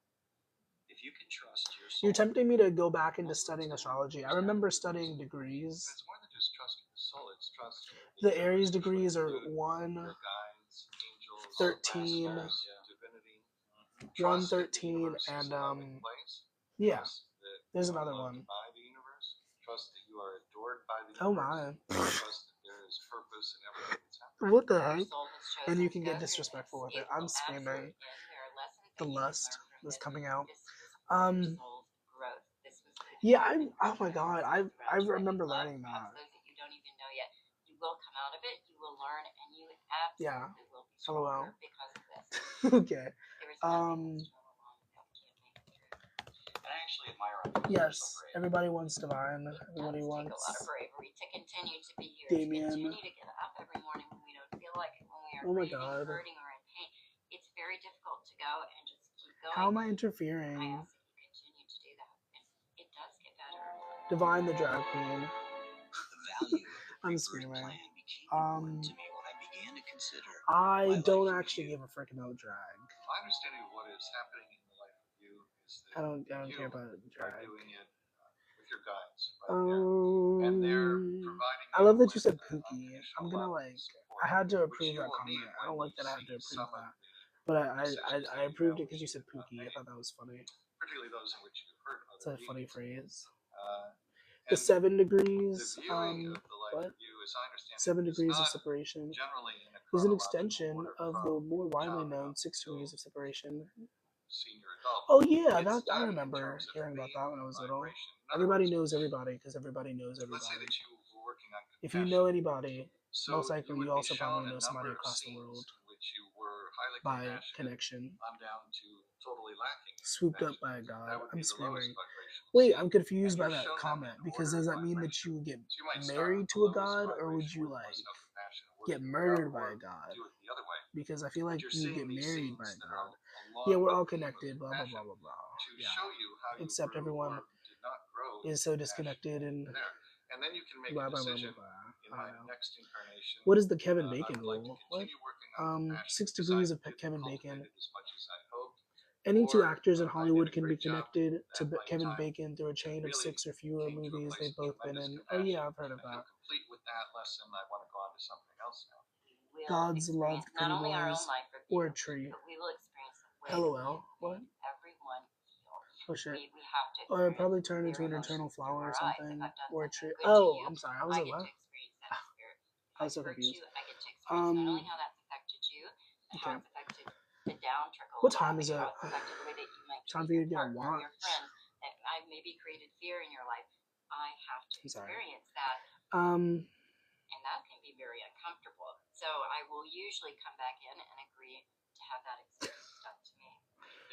If you can trust your soul, You're tempting me to go back into studying astrology. I remember studying degrees. And it's more than just trusting the soul, it's trusting The the Aries universe, which would degrees are include 1, your guides, angels, 13, masters, divinity. 1, Trust that the 13, universe is and a loving place. yeah, Trust that there's you are another one. loved by the universe. Trust that you are adored by the Oh universe. my. Trust that there is purpose in everything that's happening. What the Your heck? soul has chosen And you to can go get through disrespectful this. with it. It I'm will screaming. absolutely end. There are lessons The that you can lust learn from is this. coming out. This was for your soul's growth. This was to Yeah, help oh my god, I remember love learning perhaps that. those that you don't even know yet. You will come out of it. You will learn, and you Yeah. absolutely will be LOL. stronger because of this. Okay. There is nothing that's strong along that can't make it through. and I actually admire others. Yes, everybody wants divine. Everybody It does wants take a lot of bravery to continue to be here, Damien. to continue to get up every morning when we don't feel like it, when we are Oh my grieving, god. hurting, or in pain. It's very difficult to go and just keep going. How am I interfering? I ask that you continue to do that. It does get better. Divine the drag queen. The value of the I'm rebirth screaming. plan became important to me when I began to consider I my don't life actually with give a frick about drag. My understanding of what is happening in the life of you is that I don't you care about are drag. doing it with your guides right there, and they're providing. I love that you with said Pookie. I'm gonna unconditional like. support, I had to which approve you that will comment. need I don't when like that I had to you see approve some of that. the But decisions I that you approved now it because you wish said to have Pookie. I made, thought that was funny. particularly those in which you heard It's other a funny readings. phrase. The And 7 the degrees. viewing of the life What? of you, as I understand 7 it, is degrees of not separation generally in a is an chronological extension order of the from more widely known childhood 6 to degrees of separation. senior adult. Oh yeah, It's that I done in remember terms of hearing about theme that when I and was little. vibration. In other Everybody words, knows everybody because everybody knows let's say everybody. that you were working on If you compassion. know anybody, So most you likely would you be also shown probably a know somebody number of across the scenes world in which you were highly by compassionate connection, on down to totally lacking in swooped up compassion. by a god. That would I'm be the lowest screaming. vibrational Wait, scene. I'm confused And by you're that shown them comment in because order does of that mean that vibration. you get So you might start married with the to a lowest god, or would vibration you where there like was no compassion and get working murdered without, by or a god? do it the other way. Because I feel But like you're you seeing get these married by a scenes that god. are along Yeah, we're the all theme of connected. Blah blah blah compassion blah blah. to Yeah. show you how you Except grew everyone or did not grow is so disconnected and there. And then you can make blah a blah blah blah decision blah. in I my don't know. next incarnation. What is the Kevin I Bacon would like to rule? What? continue working on compassion 6 because degrees I of didn't Kevin cultivate Bacon. it as much as I hoped. Any two Or actors in I did Hollywood a can be great job connected to at playing Kevin time. Bacon through a It chain of really 6 or fewer came to a movies place they've of both been tremendous in. Oh yeah, compassion. I've heard of I feel that. complete with that lesson. I want to go on to something else now. We will God's experience loved not pretty only our own boys life or review, a tree. but we will experience the way LOL. we What? make everyone feel. Oh shit. We have to Or experience probably turn into their an eternal emotions flower or through our eyes. something. If I've done Or a something tree. good to Oh, you, I'm sorry. I was I like, get what? to experience that spirit. If I was I've so hurt confused. you, I get to experience not only how that's affected you, but Okay. how it's affected the down trickle. What time is it? How it's affected the way that you might Time treat for you your to get a partner or your watch. friend. That I've maybe created fear in your life. I have to I'm sorry. experience that. Um. And that can be very uncomfortable. So I will usually come back in and agree to have that experience done to me.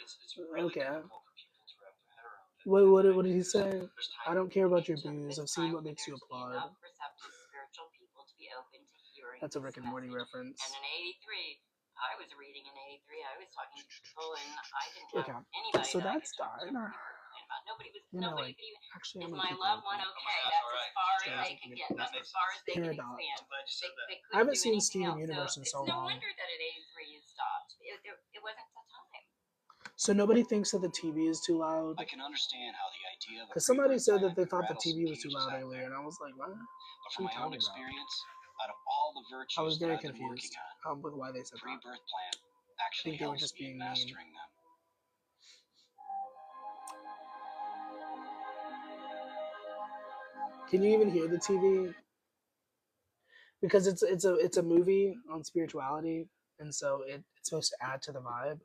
It's really Okay. difficult for people to wrap their head around it. What did he say? There's I times don't care about your It's booze. I've time seen what for makes you there to be enough applaud. receptive spiritual people to be open to hearing That's a this Rick and Morty message. reference. And in '83, I was reading in '83. I was talking to people, and I didn't have Okay. anybody So that I that's could talk to died. or complain about. Nobody Like, could even. actually, Is I'm my gonna keep loved that one open. okay? gosh, That's all as right. far as Yeah, they could get. That's as makes far as they could Paradox. expand. I'm glad you said that. They I haven't couldn't do seen anything Steven else. Universe in So so it's no long. wonder that at '83 it stopped. It wasn't the time. So nobody thinks that the TV is too loud. I can understand how the idea of a Because somebody pre-birth said plan that they could thought the rattle TV some was too cages loud out earlier, there. and I was like, what? But What from are my you own talking about? experience, out of all the I virtues was that very I've been working confused on, with why they said the that. pre-birth plan I actually think they were helps just me in being mean. mastering them. Can you even hear the TV? Because it's a movie on spirituality, and so it's supposed to add to the vibe.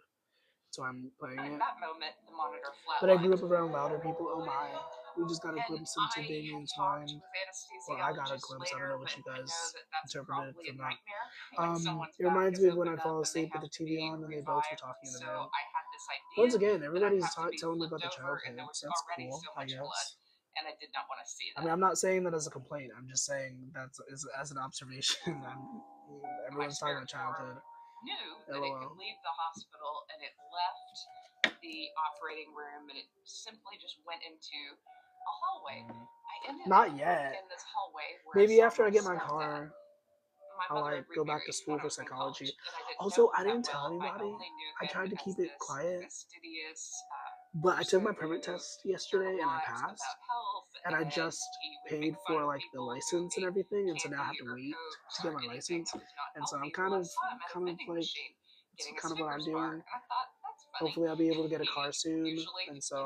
So I'm playing At it. that moment, the monitor flatlined. But I grew up around louder people. Oh my! We just got a And glimpse into I Damien's talked mind. with Well, I got a anesthesiologists glimpse. I don't later, know what you but I guys know that that's interpreted probably a from that. nightmare when someone's It back reminds is me of when I opened fall up and they asleep with have the to TV be on and they both were revived. talking in the So bed. I had this idea Once again, that I'd everybody's have to be telling me about flipped the over, and there childhood. was That's already cool, so I much blood, guess. and I did not want to see I that. mean, I'm not saying that as a complaint. I'm just saying that's as an observation. Everyone's talking about childhood. Knew that it could LOL. leave the hospital, and it left the operating room, and it simply just went into a hallway. I ended Not up yet. in this hallway where Maybe I after I get my stepped car, at. My I'll mother like had go back to remarried school when I for was in psychology. college, and I didn't Also, know I didn't that tell well. anybody. I only knew I him tried to as keep it this quiet. fastidious But I took my person permit who test yesterday and I cared a lot passed. about health, And I just he would paid make fun for of like the people who license and ate everything, and so now I have candy to or wait Coke to or get my anything license. that was not And so I'm healthy. kind Well, I of saw him at a vending like machine it's getting a kind of what I'm Snickers bar, doing. and I thought, that's funny. Hopefully I'll be able to get a car soon. Usually, And so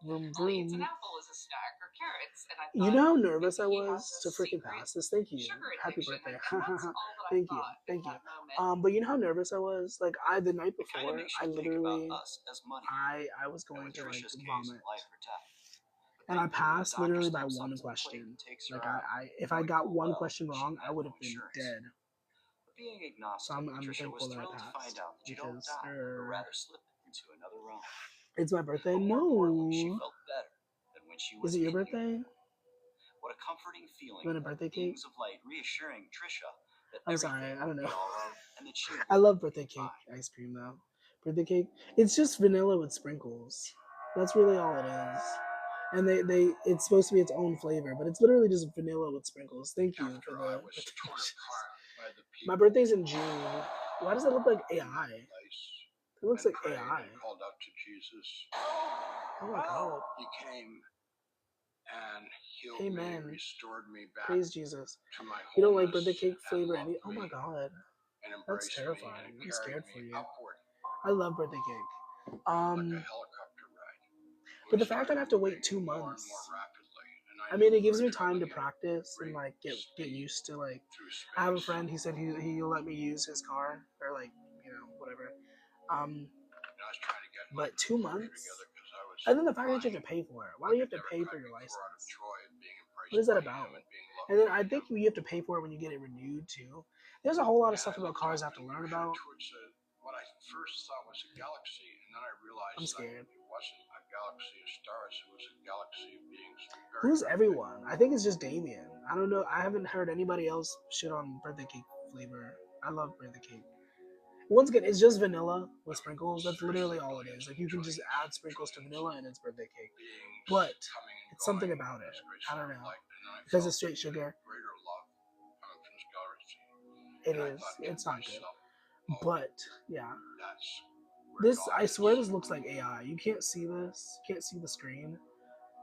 vroom only eats an vroom. apple as a snack or carrots, and I You thought, know how nervous I maybe he has was to a freaking secret pass this? Thank you. sugar Happy addiction, birthday. and that's all that I Thank you. thought Thank at you. that moment. But you know how nervous I was? Like the night It kind of before, makes I you think literally about us as money. I was And going with to like Trisha's case, vomit. life or death. But And I thankfully, when passed the doctor literally by steps up one to the plate question. and takes her Like out, if I knowing got full one well question she wrong, I had would have been insurance. dead. But being So agnostic, I'm Trisha thankful was that I thrilled to find passed out that you don't because die, but rather slip into another realm. it's my birthday. But more importantly, she No, felt better than when she is was it your in birthday? you. What a comforting feeling You want a of birthday cake? beings of light reassuring Trisha that I'm sorry, everything I don't would be know. all right and that she would I love birthday be cake fine. ice cream though. Birthday cake, it's just vanilla with sprinkles. That's really all it is. And it's supposed to be its own flavor, but it's literally just vanilla with sprinkles. Thank you for After the I was torn apart by the My people birthday's in June. Why does it look like in AI? my place It looks and like prayed AI. and called out to Jesus. Oh my god. He came and healed me, Amen. restored me back Praise Jesus. to my You don't like wholeness birthday cake and flavor loved oh my me god. and That's embraced me terrifying. and I'm carried scared for me you. upward I love birthday cake. like a helicopter ride. But We the fact that I started have to wait moving 2 more and months. more rapidly, and I mean, knew it gives we me were time to traveling at practice and great like get speed used to like. through I have a space. friend. He said he'll let me use his car or like whatever. And I was trying to get my But 2 composure months. together because I was And then the fact that you have crying to pay for it. Why do like you a have to pay for Democrat your before out of license? joy and being embraced What is that by about? him and being loved And then by I think him. you have to pay for it when you get it renewed too. There's a whole lot of And stuff I about looked cars I up have to and learn measured about. towards what I first thought was a galaxy, and then I realized I'm that scared. it wasn't a galaxy of stars, it was a galaxy of beings. Very, Who's very everyone? I think it's just Damien. I don't know. I haven't heard anybody else shit on birthday cake flavor. I love birthday cake. Once again, it's just vanilla with sprinkles. That's literally all it is. Like you can just add sprinkles to vanilla and it's birthday cake. beings But coming in It's something about it. I don't know. Because it's straight sugar. It is. It's not good. But yeah, this, I swear this looks like AI. You can't see this. You can't see the screen,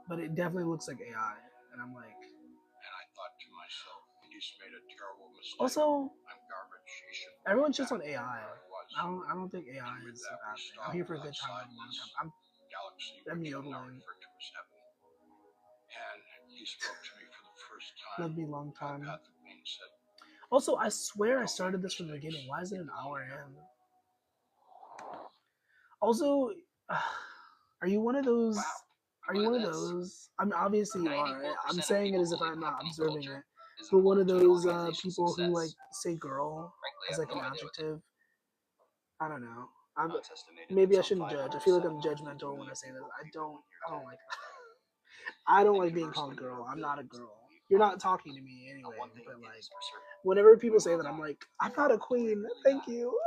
but it definitely looks like AI. And I'm like, And I thought to myself, he's made a terrible mistake. also, I'm garbage. He should everyone's just on AI. I don't think AI is a bad thing. I'm here for a good time. A long time. Galaxy, I'm which I'm now yodeling. referred to as heaven. And he spoke to me for the first time. Love me long time. Telepathically and said, Also, I swear I started this from the beginning. Why is it an hour in? Also, are you one of those? Are you one of those? I mean, obviously you are. I'm saying it as if I'm not observing it. But one of those people who like say "girl" as like an adjective. I don't know. Maybe I shouldn't judge. I feel like I'm judgmental when I say this. I don't like. I don't like being called girl. I'm not a girl. You're not talking to me anyway. But like, whenever people say that, I'm like, I'm not a queen. Thank you.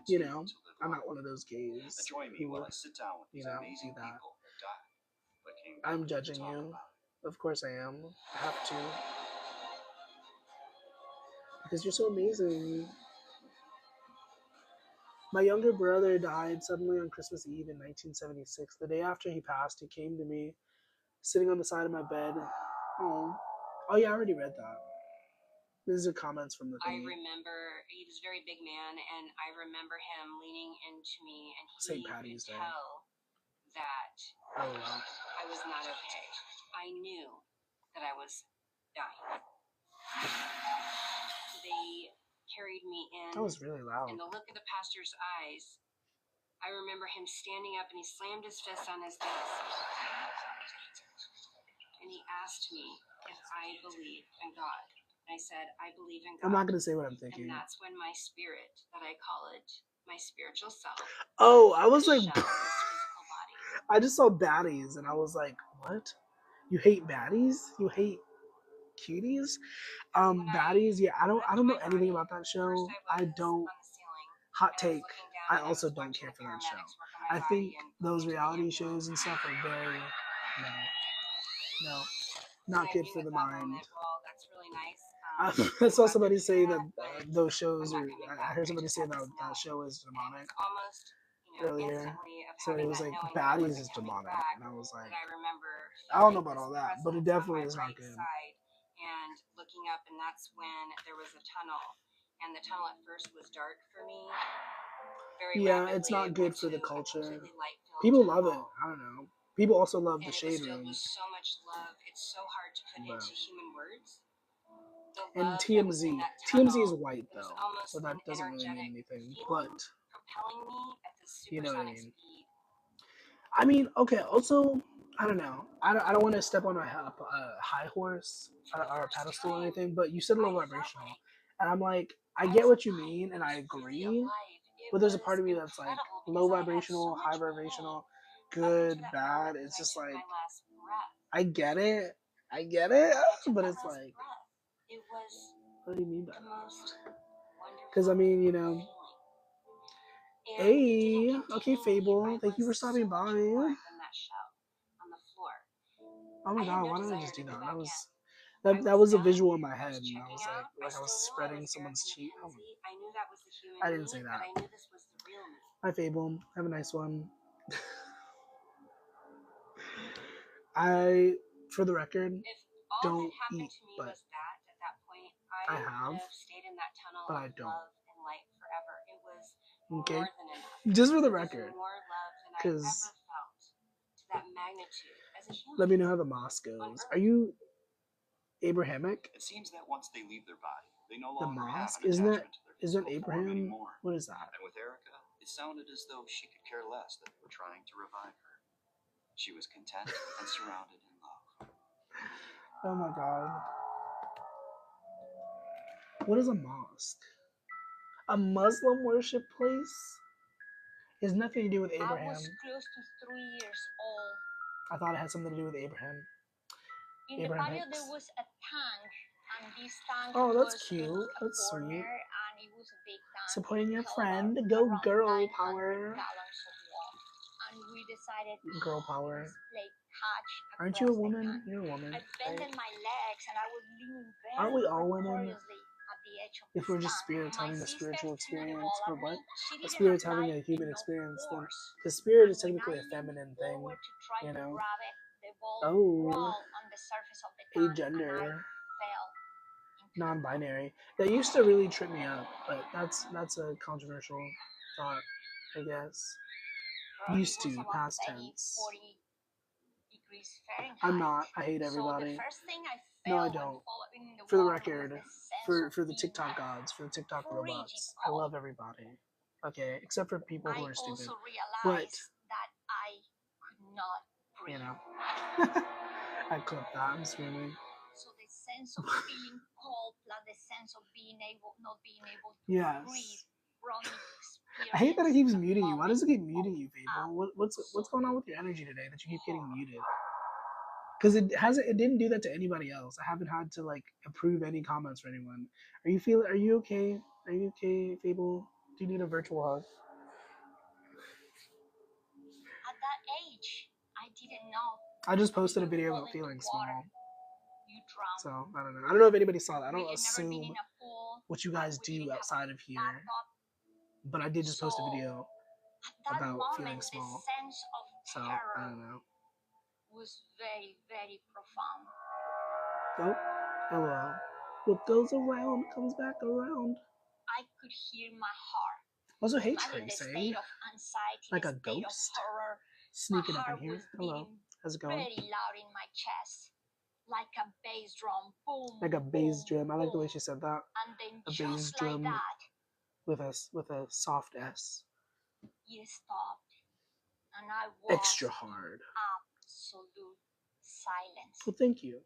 You know, I'm not one of those gays who, you know, do that. I'm judging you. Of course I am. I have to. Because you're so amazing. My younger brother died suddenly on Christmas Eve in 1976. The day after he passed, he came to me, sitting on the side of my bed. Oh yeah, I already read that. These are comments from the I thingy. remember he was a very big man, and I remember him leaning into me, and he St. Patty's could Day. tell that Oh wow. I was not okay. I knew that I was dying. They carried me in. That was really loud. And the look of the pastor's eyes, I remember him standing up and he slammed his fist on his desk. And he asked me if I believed in God. And I said, I believe in God. I'm not going to say what I'm thinking. And that's when my spirit, that I call it, my spiritual self. Oh, I was like, this physical body. I just saw baddies and I was like, what? You hate baddies? You hate cuties? Baddies, yeah, I don't know anything about that show. I don't. Hot take. I also don't care for that show. I think those reality shows and stuff are very no, not good for the mind. Well, that's really nice. I saw somebody say that those shows are. I heard somebody say that that show is demonic earlier. Somebody was like, "Baddies is demonic," and I was like, I don't know about all that, but it definitely is not good. And looking up, and that's when there was a tunnel, and the tunnel at first was dark for me. Yeah, it's not good for the culture. People love it. I don't know. People also love the shade room. With so much love, it's so hard to put into human words. And TMZ. TMZ is white though, so that doesn't really mean anything. But you know what I mean. I mean, okay. Also, I don't know. I don't want to step on a high horse or a pedestal or anything. But you said low vibrational, and I'm like, I get what you mean, and I agree. But there's a part of me that's like low vibrational, high vibrational, good, bad. It's just like I get it, but it's like, what do you mean by that? Because I mean, you know. Hey, okay, Fable. Thank you for stopping by. Oh my god, why did I just do that? That was a visual in my head, and I was like I was spreading someone's cheek. Oh, I didn't say that. Hi, Fable. Have a nice one. I, for the record, don't eat, but I have, but I don't. Okay, just for the record, because let me know how the mosque goes. Are you Abrahamic? It seems that once they leave their body, they no The longer mosque? have an Isn't attachment to their isn't physical form Abraham? anymore. What is that? And with Erica, it sounded as though she could care less that they were trying to revive her. She was content and surrounded in love. Oh my god. What is a mosque? A Muslim worship place? It has nothing to do with Abraham. I was close to 3 years old. I thought it had something to do with Abraham. In Abraham the patio Hicks. there was a tank, and this tank Oh, that's was cute. in a That's corner, sweet. and it was a big tank. Supporting your It held friend. about Go around girl 900 power. gallons of water. And we decided Girl power. let's play catch Aren't you a across the woman? pond. You're a woman, I right? bended my legs and I was leaning very Aren't we all women? precariously at the edge of If the we're just stand. spirits My having a sister spiritual threw the experience, ball or at what? me. She A didn't spirit's apply having a human enough experience, then force. the spirit is And when technically I a feminine leaned thing, forward to try you to know? grab it, the ball Oh, rolled on the surface of the pond and I agender, fell into the pond. non-binary. That used to really trip me up, but that's a controversial thought, I guess. It Used was to, about past maybe tense. 40 degrees Fahrenheit. I'm not. I hate So everybody. the first thing I No, I felt when don't. falling in the For the water record, was the sense for of the being TikTok gods, for the TikTok frigid robots, I cold. love everybody. Okay, except for people who I are stupid. also But realized that I could not you breathe. know, I clipped that. I'm screaming. So the sense of feeling cold plus the sense of not being able to Yes. breathe brought me to experience. I hate that it keeps a muting you. Why does it keep moment muting you, of Fable? What's going on with your energy today that you keep getting horror. muted? Because it didn't do that to anybody else. I haven't had to like approve any comments for anyone. Are you okay? Are you okay, Fable? Do you need a virtual hug? At that age, I didn't know. I just When posted a you video fall about into feeling water, small. you drown. So I don't know. I don't know if anybody saw that. I don't We've never been assume in a pool. what you guys We do didn't have outside of a here, bathtub. but I did just post a So video at that about feeling moment, the small. sense of So I terror don't know. was very, very profound. Oh, LOL. What goes around comes back around. I could hear my heart. Also, hey Imagine the Tracy, state of anxiety, like the a state ghost of horror. sneaking My up in heart here. was Hello, beating how's it going? very loud in my chest, like a bass drum. Boom, Like a bass boom, drum. I like the way boom. she said that. And then A bass just like drum that, with a soft S. it stopped. And I was Extra hard. in absolute silence. Well, thank you.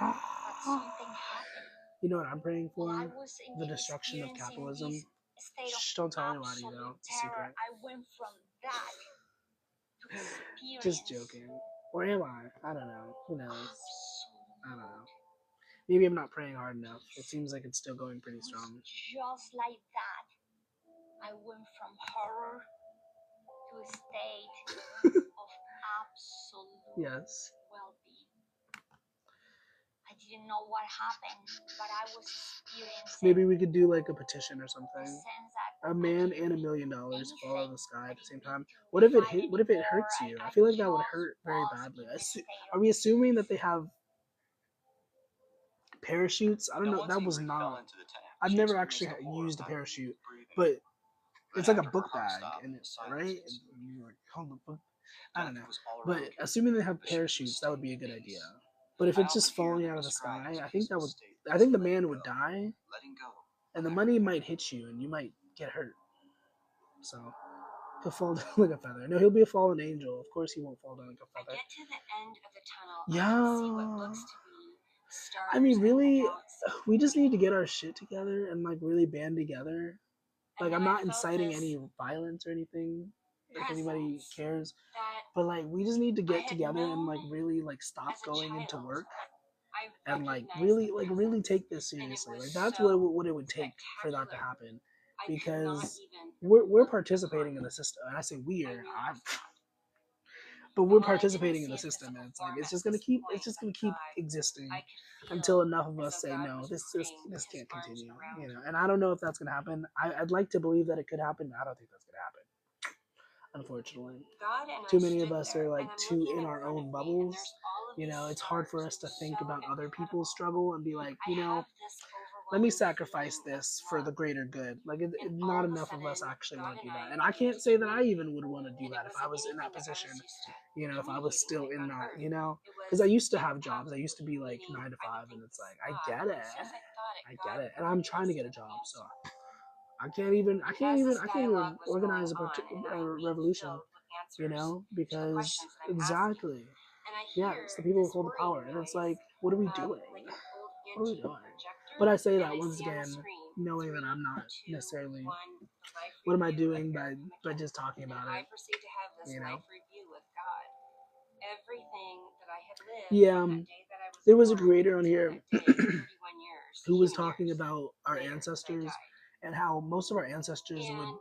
But something happened. You know what I'm praying for? While I was The destruction of experiencing capitalism. this state of Shh, don't tell anybody, absolute though. It's a terror, secret. I went from that to experience Just joking. Or am I? I don't know. Who knows? absolute I don't know. Maybe I'm not praying hard enough. It seems like it's still going pretty It was strong. just like that. I went from horror to a state of absolute Yes. well-being. I didn't know what happened, but I was experiencing Maybe we could do like a petition or the something. sense that A I man can and $1 be million fall out anything. of the sky I at the same didn't time. need to What if it fight what if it anymore. hurts you? I I feel like that would just hurt very was badly. in this state Are of we assuming that they peace. have parachutes? I don't know. That was not. I've never actually used a parachute, but it's like a book bag, and it, right? And you like hold the book. I don't know. But assuming they have parachutes, that would be a good idea. But if it's just falling out of the sky, I think the man would die, and the money might hit you, and you might get hurt. So he'll fall down like a feather. No, he'll be a fallen angel. Of course, he won't fall down like a I feather. get to the end of the tunnel. Yeah. I can see what looks to be stars. I mean, and really, the galaxy. we just need to get our shit together and like really band together. Like, And I'm then I not felt inciting this any violence or anything, if anybody presence cares. that But like, we just need to I get had together and like known really like stop as a going into child. work I and like recognized really the really presence, take this and it seriously. was Like that's so what it would take for that to spectacular. happen, I could not because even we're look participating in behind. the system. And I say I we knew are. it was God. But And we're while I didn't participating in see the a system, physical and it's like form it's at just gonna this keep point of keep time, existing I could until feel enough of as us though say God no, was this putting this his can't arms continue. around You know, me. and I don't know if that's gonna happen. I'd like to believe that it could happen. I don't think that's gonna happen. Unfortunately, God and too I many of stood us there, are like and I'm too looking in in our front own of me, and bubbles. there's all of You these know, it's hard for stars. us to It was think so about other incredible. people's struggle and be like, I you know, have this let me overwhelming sacrifice feeling of this for the love, greater good. Like, and not all of a enough of us sudden, actually God want to and do that. I And I became can't say that I community. even would want to do And it that if I wasn't was in that anything that I position. was used to You know, if I was communicating still like in on that, Earth. you know, It because I was used to have jobs. I used to be telepathy, like meaning 9 to I would 5, and think it's this like, is I God, get but it. as soon as I thought it, I God get it. And would I'm trying to get a instantly job. So answer. I can't even As this dialogue was organize going on, and I being revolution, filled with you answers know, to the because questions that I'm asking, exactly. and I Yeah, hear it's the people who this hold the power. whirring And it's noise, like, what are we doing? like an old What are we antique doing? projector, But I say and that I once see on the again, screen knowing that 3, I'm not 2, necessarily, 1, the life what am I review of doing Erica by McKenna. just talking And about I it, proceed to have this you know? life review with God. Everything that I had lived Yeah, from that day that I was there was a born creator on until here that day, 31 years, who was human talking years about our later that I ancestors died. and how most of our ancestors would And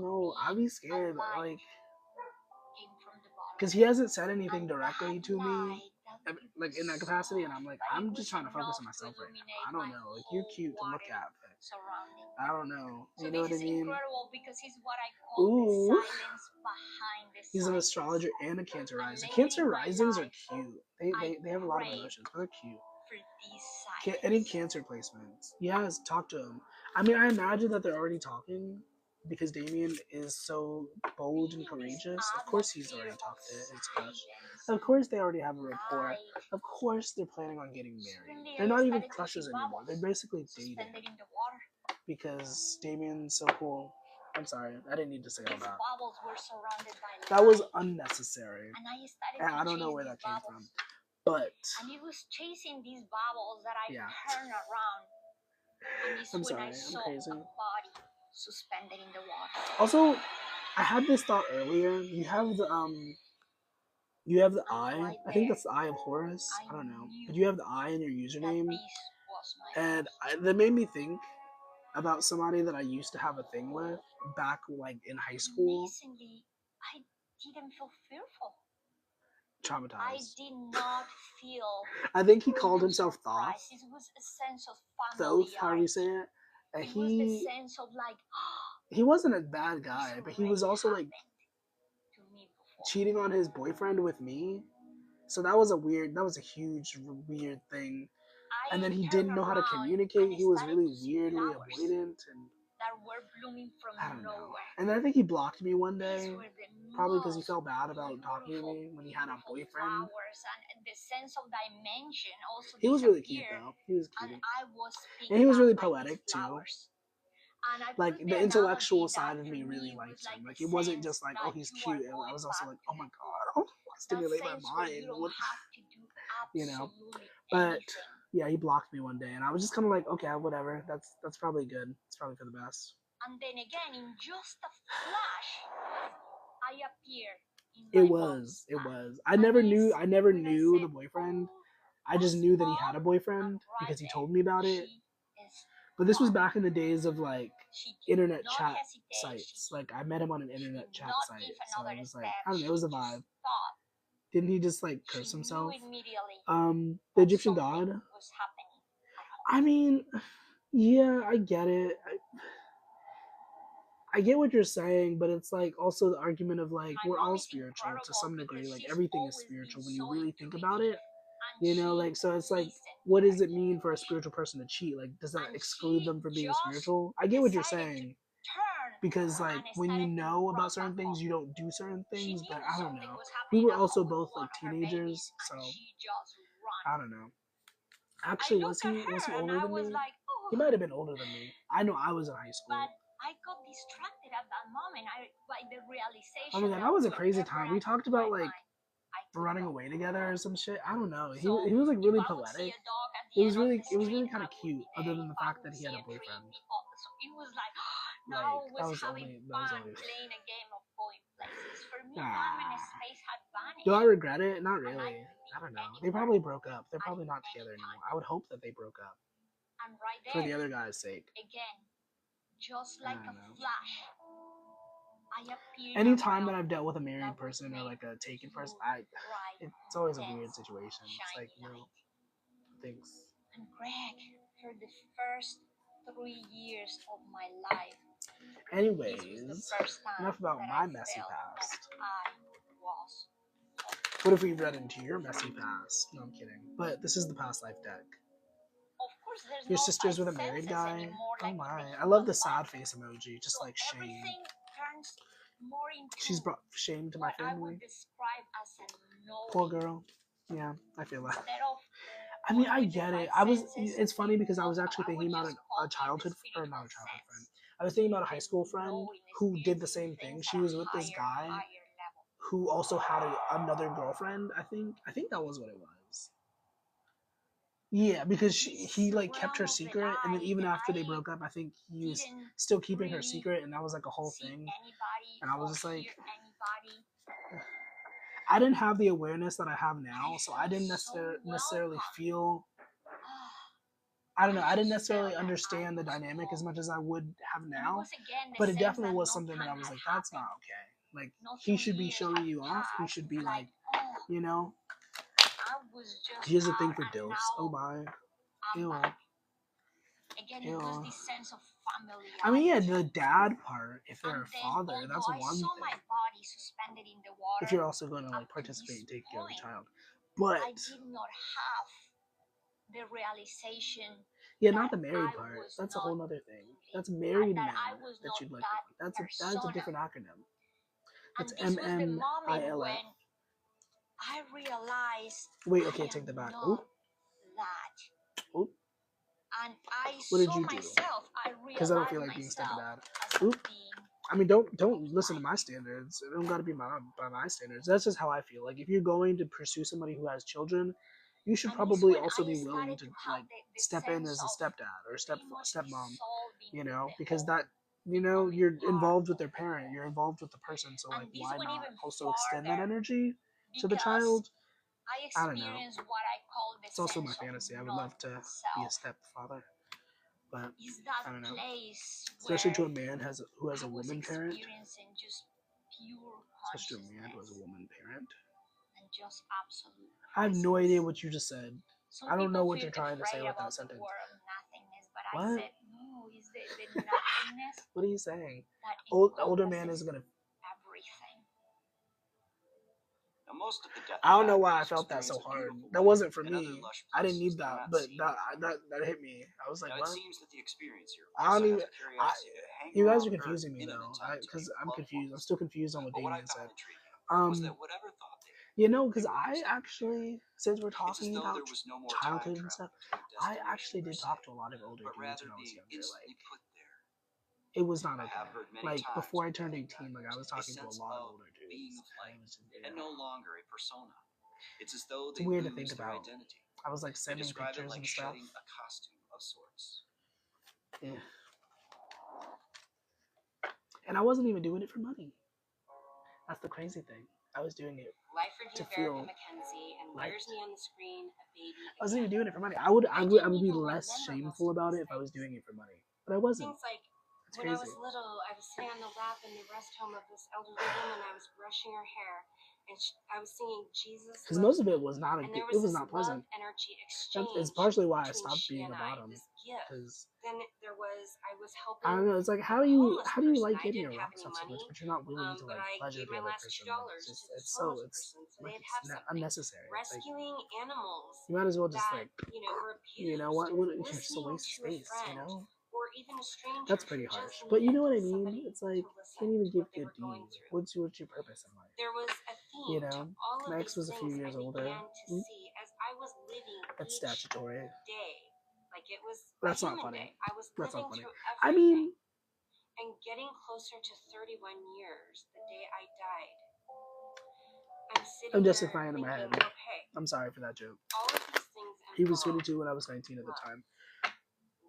don't know. I'd be scared, like, came from the bottom. because he hasn't said anything directly to me, like in that capacity, and I'm like, I'm just trying to focus on myself right now. I don't know. Like, you're cute to look at, but Surrounding. I don't know. So You know this what I is mean? incredible because he's what I call Ooh. the silence He's an astrologer and a Cancer rising. Cancer risings are cute. They have a lot of emotions, but they're cute. Any Cancer placements? Yes, talk to him. I mean, I imagine that they're already talking because Damien is so bold and courageous. Of course, he's already talked to his crush. Of course, they already have a rapport. Of course, they're planning on getting married. They're not even crushes anymore. They're basically dating because Damien's so cool. I'm sorry, I didn't need to say all that. That was unnecessary. And I don't know where that came from. But and it was chasing these bubbles that I turned around. And this I'm when sorry, I I'm saw crazy. a body suspended in the water. Also, I had this thought earlier. You have the eye. I think that's the eye of Horus. I don't know. But you have the eye in your username. And that made me think about somebody that I used to have a thing with back like in high school. Amazingly, I didn't feel fearful. Traumatized. I did not feel. I think he called himself Thoth. It was a sense of Thoth, how do you say it? And it was the sense of like. He wasn't a bad guy, but he was also like cheating on his boyfriend with me. So that was a huge weird thing. And then he didn't know how to communicate. He was really weirdly avoidant and that were blooming from I don't know. nowhere. And then I think he blocked me one day, probably because he felt bad about talking to me when he had a boyfriend. And the sense of dimension also he was really cute though. He was cute. And he was really poetic too. Like the intellectual side of me really liked him. Like it wasn't just like, oh, he's cute. I was also like, oh my god, I want to stimulate my mind. You know. But yeah, he blocked me one day, and I was just kind of like, okay, whatever. That's probably good. It's probably for the best. And then again, in just a flash, I appeared. It was. I never knew the boyfriend. I just knew that he had a boyfriend because he told me about it. But this was back in the days of like internet chat sites. Like I met him on an internet chat site, so it was like I don't know. It was a vibe. Didn't he just like curse himself? The Egyptian god. I mean, yeah, I get it. I get what you're saying, but it's like also the argument of like we're all spiritual to some degree. Like everything is spiritual when you really think about it. You know, like so it's like what does it mean for a spiritual person to cheat? Like does that exclude them from being spiritual? I get what you're saying. Because like when you know about certain things, you don't do certain things, but I don't know. We were also both like teenagers, so I don't know. Actually, was he older than me? He might have been older than me. I know I was in high school. I got distracted at that moment by the realization. Oh my god, that was a crazy time. We talked about like running away together or some shit. I don't know. He was like really poetic. It was really kind of cute. Other than the fact that he had a boyfriend. It was like now was having fun playing a game of going places. For me, time and space had vanished. Do I regret it? Not really. I don't know. They probably broke up. They're probably not together anymore. I would hope that they broke up. And right there, for the other guy's sake. Again, just like a flash. Anytime that I've dealt with a married person or like a taken person, it's always a weird situation. It's like, thanks. And Greg, for the first 3 years of my life. Anyways, enough about my messy past. What if we read into your messy past? No, I'm kidding. But this is the past life deck. Your sister's with a married guy? Oh my. I love the sad face emoji, just like shame. She's brought shame to my family. Poor girl. Yeah, I feel that. I mean, I get it. It's funny because I was actually thinking about not a childhood friend. I was thinking about a high school friend who did the same thing. She was with this guy who also had another girlfriend, I think that was what it was. Yeah, because he like kept her secret, and then even after they broke up, I think he was still keeping her secret, and that was like a whole thing. And I was just like, I didn't have the awareness that I have now, so I didn't necessarily feel. I don't know. I didn't necessarily understand the dynamic as much as I would have now, but it definitely was something that I was like, that's not okay. Like he should be showing you off. He should be like, He has a thing for dilfs. Oh my. Ew. I mean, yeah, the dad part, if they're a father, that's one thing. body suspended in the water. If you're also going to like Up to participate and this take care of the point, child. But I did not have the realization yeah, not that the married I part. was That's a not whole other thing. That's and married that men I was that not you'd like. that That's a persona. different acronym. And It's this was the moment MMILF. when I realized Wait, I okay, am take that back. not Oh, that. oh. And I What did saw you do? myself, I Because I don't realized feel like being step myself dad. as a Oop. being. I mean, don't listen to my standards. It don't got to be by my standards. That's just how I feel. Like if you're going to pursue somebody who has children, you should And this probably when also I be willing started to have like the step in sense as a of stepdad or pretty much stepmom. dissolving You with know, the because whole that you're becoming involved with part their of parent. it. You're involved with the person. So And like, this why went not even also extend that farther energy to the because child? I I don't know. experienced what I call the It's also my sense of fantasy. I would not love to be a self. stepfather, but Is that I don't know. place Especially to where a man who has I a was woman parent. experiencing just pure Especially to a man who has a consciousness woman parent. and just absolute I have presence. no idea what you just said. Some I don't know people what feel you're trying to say afraid with that about the sentence. word of nothingness, but I What? said no. Is the nothingness What are you saying? that Older man encompasses is gonna. everything. Now, most of the death I don't know of why I actors felt that experience so a hard. beautiful That life wasn't for and other me. lush I didn't places need that, not but seen that hit me. I was like, Now, what? it seems that the experiencer I also don't even. has a curiosity to hang You guys are around confusing Earth me in an though, attempt to because make I'm loved confused. I'm ones. still confused on what But what I Damien found said. intriguing was that whatever thought they had, You know, because they were I used to. actually, since we're It's as talking though about there was no more childhood time and stuff, travel to a I destination actually per did se, talk to a lot of older but dudes rather when I was being younger. instantly Like, put there. it was not I okay. have heard many Like times before I people turned think 18, like I was a talking to a sense lot of of older being dudes, of light and it was just, and no longer a persona. It's as though it's they weird to think lose their about. identity. I was like They sending describe it pictures like and stuff. shedding a costume of sorts. Yeah. And I wasn't even doing it for money. That's the crazy thing. I was doing it Life to review feel Verica McKenzie, and liked. where's me on the screen? A baby. I wasn't even again. doing it for money. I would be even less remember shameful most of about these it if I was things. doing it for money. But I wasn't. Things like It's when I crazy. was little, I was sitting on the lap in the rest home of this elderly woman. I was brushing her hair, and I was singing Jesus Because Loves most of Me. it was not And there it was was this not love pleasant. energy exchange. It's partially why I between stopped she being and a I, bottom. this gift. Because Then I was helping I don't know. It's like a how do you homeless like person. I getting didn't your have rocks any off so much, money, but you're not willing to but like I pleasure gave the my other last person. $2 Like, to this it's homeless person so like they'd have something. unnecessary. It's like Rescuing animals you might as well just that like were abused. you know what? It's just a Listening waste of to a space. friend, You know. or even a stranger. That's pretty who harsh. just But you needed know what I mean? somebody It's like to listen can't even to give what they good were going deeds. through. What's your purpose in life? There was a theme You to know, all of my ex these was a few things years I older. began to see as I was living That's each statutory. day. Like it was That's a not human funny. day. I was That's living not funny. through I everything. mean, And getting closer to 31 years, the day I died, I'm sitting I'm here justifying it in my head. thinking, okay, I'm sorry for that joke. all of these things He was involved 22 when I was 19 at the love. time.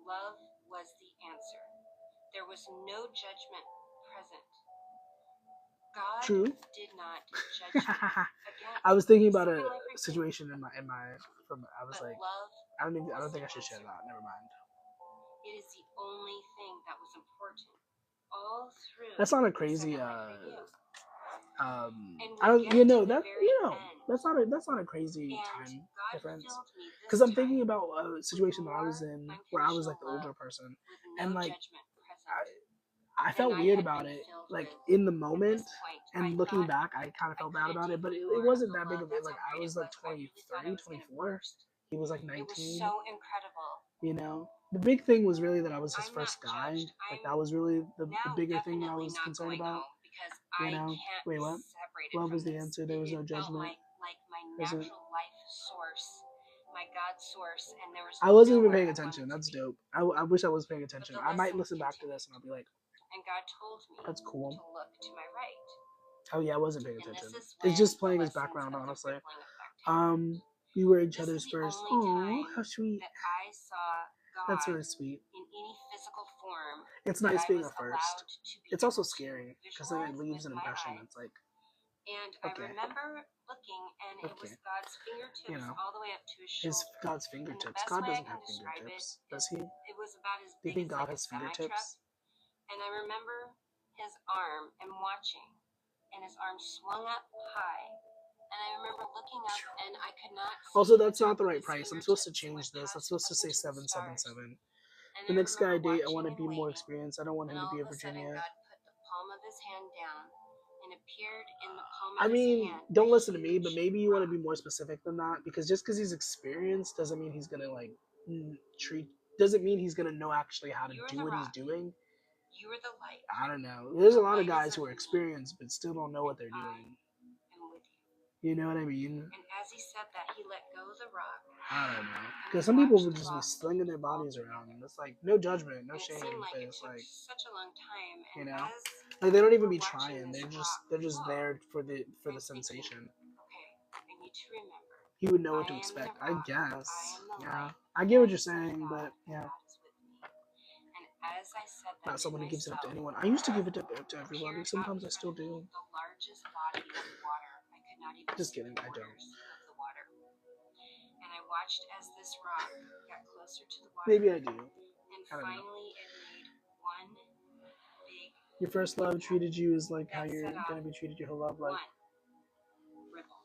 Love was the answer. There was no judgment present. God True. did not judge me. Again, I was thinking about a something like repeat. situation in my I was But like, love I don't was think the I should share answer. that. Never mind. It is the only thing that was important all through That's not a the crazy Second Life review. And I don't, we you get know to the that very end, that's not a crazy and time God difference. filled me this Because I'm time thinking about a situation that I was more in where I was like the older unconditional love person, with and no like judgment present I than felt I weird had about been it. filled Like with in the at moment, this point. and I looking thought back, I kind of I felt bad couldn't about it. take But it more wasn't of the that big love. of it. That's Like how I great was it like was. I really thought I 23, was gonna 24. burst. He was like It was 19. so incredible. You know, the big thing was really that I was his I'm first not guy. judged. Like I'm that was really the now bigger thing that I definitely was not concerned going about. home because You I know, can't wait, be what? separated Love from was the this. answer. There was no It felt judgment. like my Was it? natural life source, my God source, and there was I wasn't even nowhere paying I attention. wanted to That's be. dope. I wish I was paying But attention. the I might lessons listen back to this continued, and I'll be like, and God told me that's cool. to look to my right. Oh yeah, I wasn't paying And attention. this is It's when just the playing as lessons background, of the honestly. rippling effect happened. We were each This other's is the first. only Oh, time how sweet. that I saw That's God really sweet. in any physical form It's that nice I being was a first. allowed to be It's also able to scary because then it visualize leaves with an my impression. eyes. It's like, And okay. I remember looking, and it was Okay. God's fingertips You know, all the way up to his his shoulder. God's And the fingertips. best God way I doesn't can have describe it fingertips, is does he? it was about as Do you big think as God like a has semi truck. fingertips? And I remember his arm and watching, and his arm swung up high. And I remember looking up, and I could not see Also, the that's top not the of right his price. I'm supposed to fingertips. It change went this. That's past supposed to up say into the stars. 777. And The I next guy I remember date, I want to watching be and more waiting. experienced. I don't want And him to all be a of a sudden, Virginia. God put the palm of his hand down and appeared in the palm I of his mean, hand. don't a listen to me, but huge maybe you want to rock. be more specific than that, because just because he's experienced doesn't mean he's gonna like doesn't mean he's gonna know actually how to You're do the what he's rock. doing. You are the light. I don't know. There's a The lot of light is guys who of are me, experienced but still don't know what they're I doing. am with you. You know what I mean? And as he said that, he let go of the rock. I don't know. And Because we some people watched would the just be rock slinging their fall bodies together. around. And it's like, no judgment, no And it shame, seemed like but it it's took like, such a long time. you And know, as like they don't even we're be watching trying. this They're rock just fall, there for the I'm sensation. thinking, okay, I need to remember. He would know what to I am the expect, I rock. guess. I am the Yeah, light. I get what God you're is with saying, God, but and yeah, God is with me. And as I said that not to someone who gives it up to myself, anyone. I used to give it up to everybody. appeared out Sometimes in I front still of me do. the largest body of water. I could not even Just see kidding, the I don't. borders of the water. And I watched as this rock got closer to the water. Maybe I do. And I don't know. finally it made one big Your first love treated you as like how that you're set off gonna be treated your whole love. Like one ripple.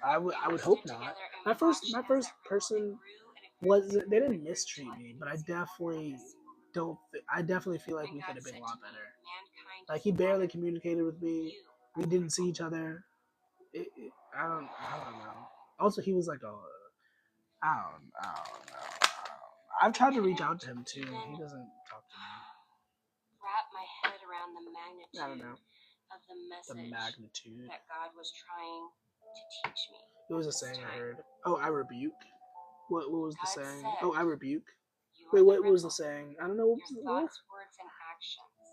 I And would we hope stood not. together and My we first watched as person that ripple, it grew and it grew was and it they grew and didn't it grew mistreat until I me, couldn't but I see another definitely ripple. I definitely feel like And we could God have been said a lot to me, better. mankind Like is he the barely water. communicated with me. You We are the didn't see ripple. each other. I don't know. Also, he was like I don't know. I've tried to reach out to him too. He doesn't talk to me. Wrap my head around the I don't magnitude know. of the The message magnitude. that God was trying to teach me. It was a this saying I time. heard. Oh, I rebuke. What was the God saying? said, Oh, I rebuke. You Wait, are what the was the ripple. saying? I don't know. Your thoughts, words, and actions.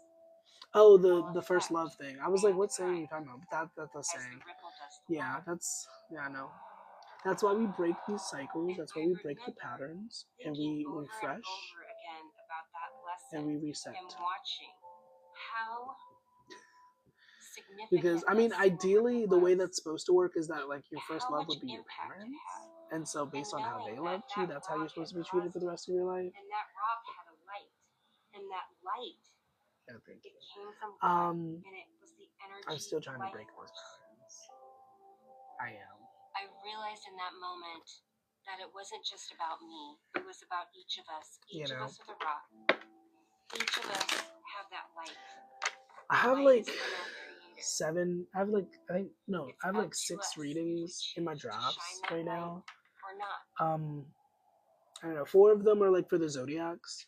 Oh, will the first affect love thing. I was like, what saying are you mankind talking about? But that's the as the saying. ripple does the Yeah, water. I know. That's why we break these cycles. And That's why I we break the remember patterns, and thinking we over and refresh, over again about that lesson and we reset. and watching how significant Because I mean, that single ideally, the ripple way was, that's supposed to work is that like your first how love much would be your impact it parents, had. and so based And on how knowing they that loved you, that that's how you're rock supposed had to be treated for caused the rest of your life. and that rock had a light. And that light, Yeah, thank you. it came from God. And it was the energy I'm still trying to life break those force. patterns. I am. I realized in that moment that it wasn't just about me. It was about each of us. Each of us with a rock. Each of us have that light. I have Light like is in our Creator. 7. I have like I It's have up like to 6 us if we readings in my choose to drafts shine that right light now. or not. I don't know. 4 of them are like for the zodiacs.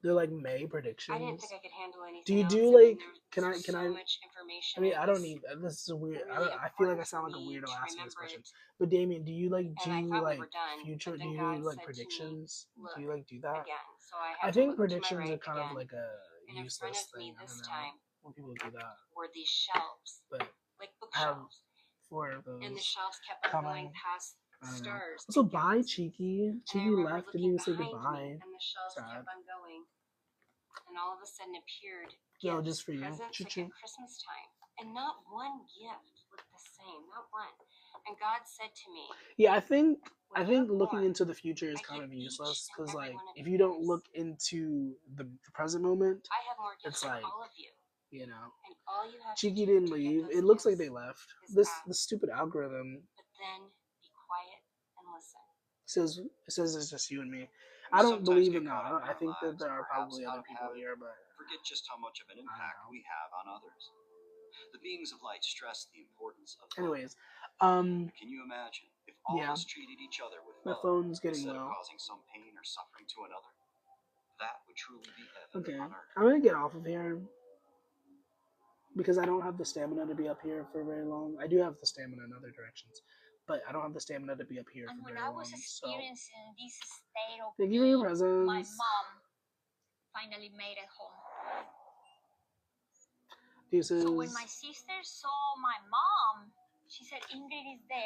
They're like May predictions. I didn't think I could handle anything Do you else. do I mean, like? there was Can so I? much information. I mean, It I don't was need. This is a weird. really I feel like I important sound like for a me weirdo to asking this remember question. it. But Damien, do you like And I do thought we like were done, future? but Do then you God do like said to me, predictions? "Look Do you like do that? again." So I I had to think look to my predictions right are kind of again. like a And in front useless of me thing. I this don't know time when people do that. were these shelves, But like I have bookshelves. 4 of those. And the shelves kept on going coming. past I don't know. stars. Also, and bye, galaxies. Cheeky. And I Cheeky remember left. Didn't looking even say behind goodbye. me, and the shelves Sad. kept on going. And all of a sudden appeared No, gifts, just for you. presents like Choo-choo. at Christmas time. And not one gift looked the same, not one. And God said to me, Yeah, I think when you're looking born, into the future is I kind give of each useless and because every like one of if you you don't gifts. look into the present moment, I have more gifts it's than like all of you. you know. And all you have Cheeky to do didn't to get leave. those It looks like gifts they left. is The ask. stupid algorithm But then be quiet and listen. says it's just you and me. We I don't sometimes believe get in that. caught up in I our think that lives, there are perhaps probably out other of people habit, here, but forget just how much of an impact know. we have on others. The beings of light stress the importance of love. anyways, Can you imagine if all yeah. of us treated each other with My love phone's getting instead low. of causing some pain or suffering to another? That would truly be heaven Okay, on earth. I'm gonna get off of here because I don't have the stamina to be up here for very long. I do have the stamina in other directions, but I don't have the stamina to be up here And for when very I long. was So experiencing this state of thank you for your being, presence. my mom finally made it home. Deuces. So when my sister saw my mom, she said, Ingrid is there.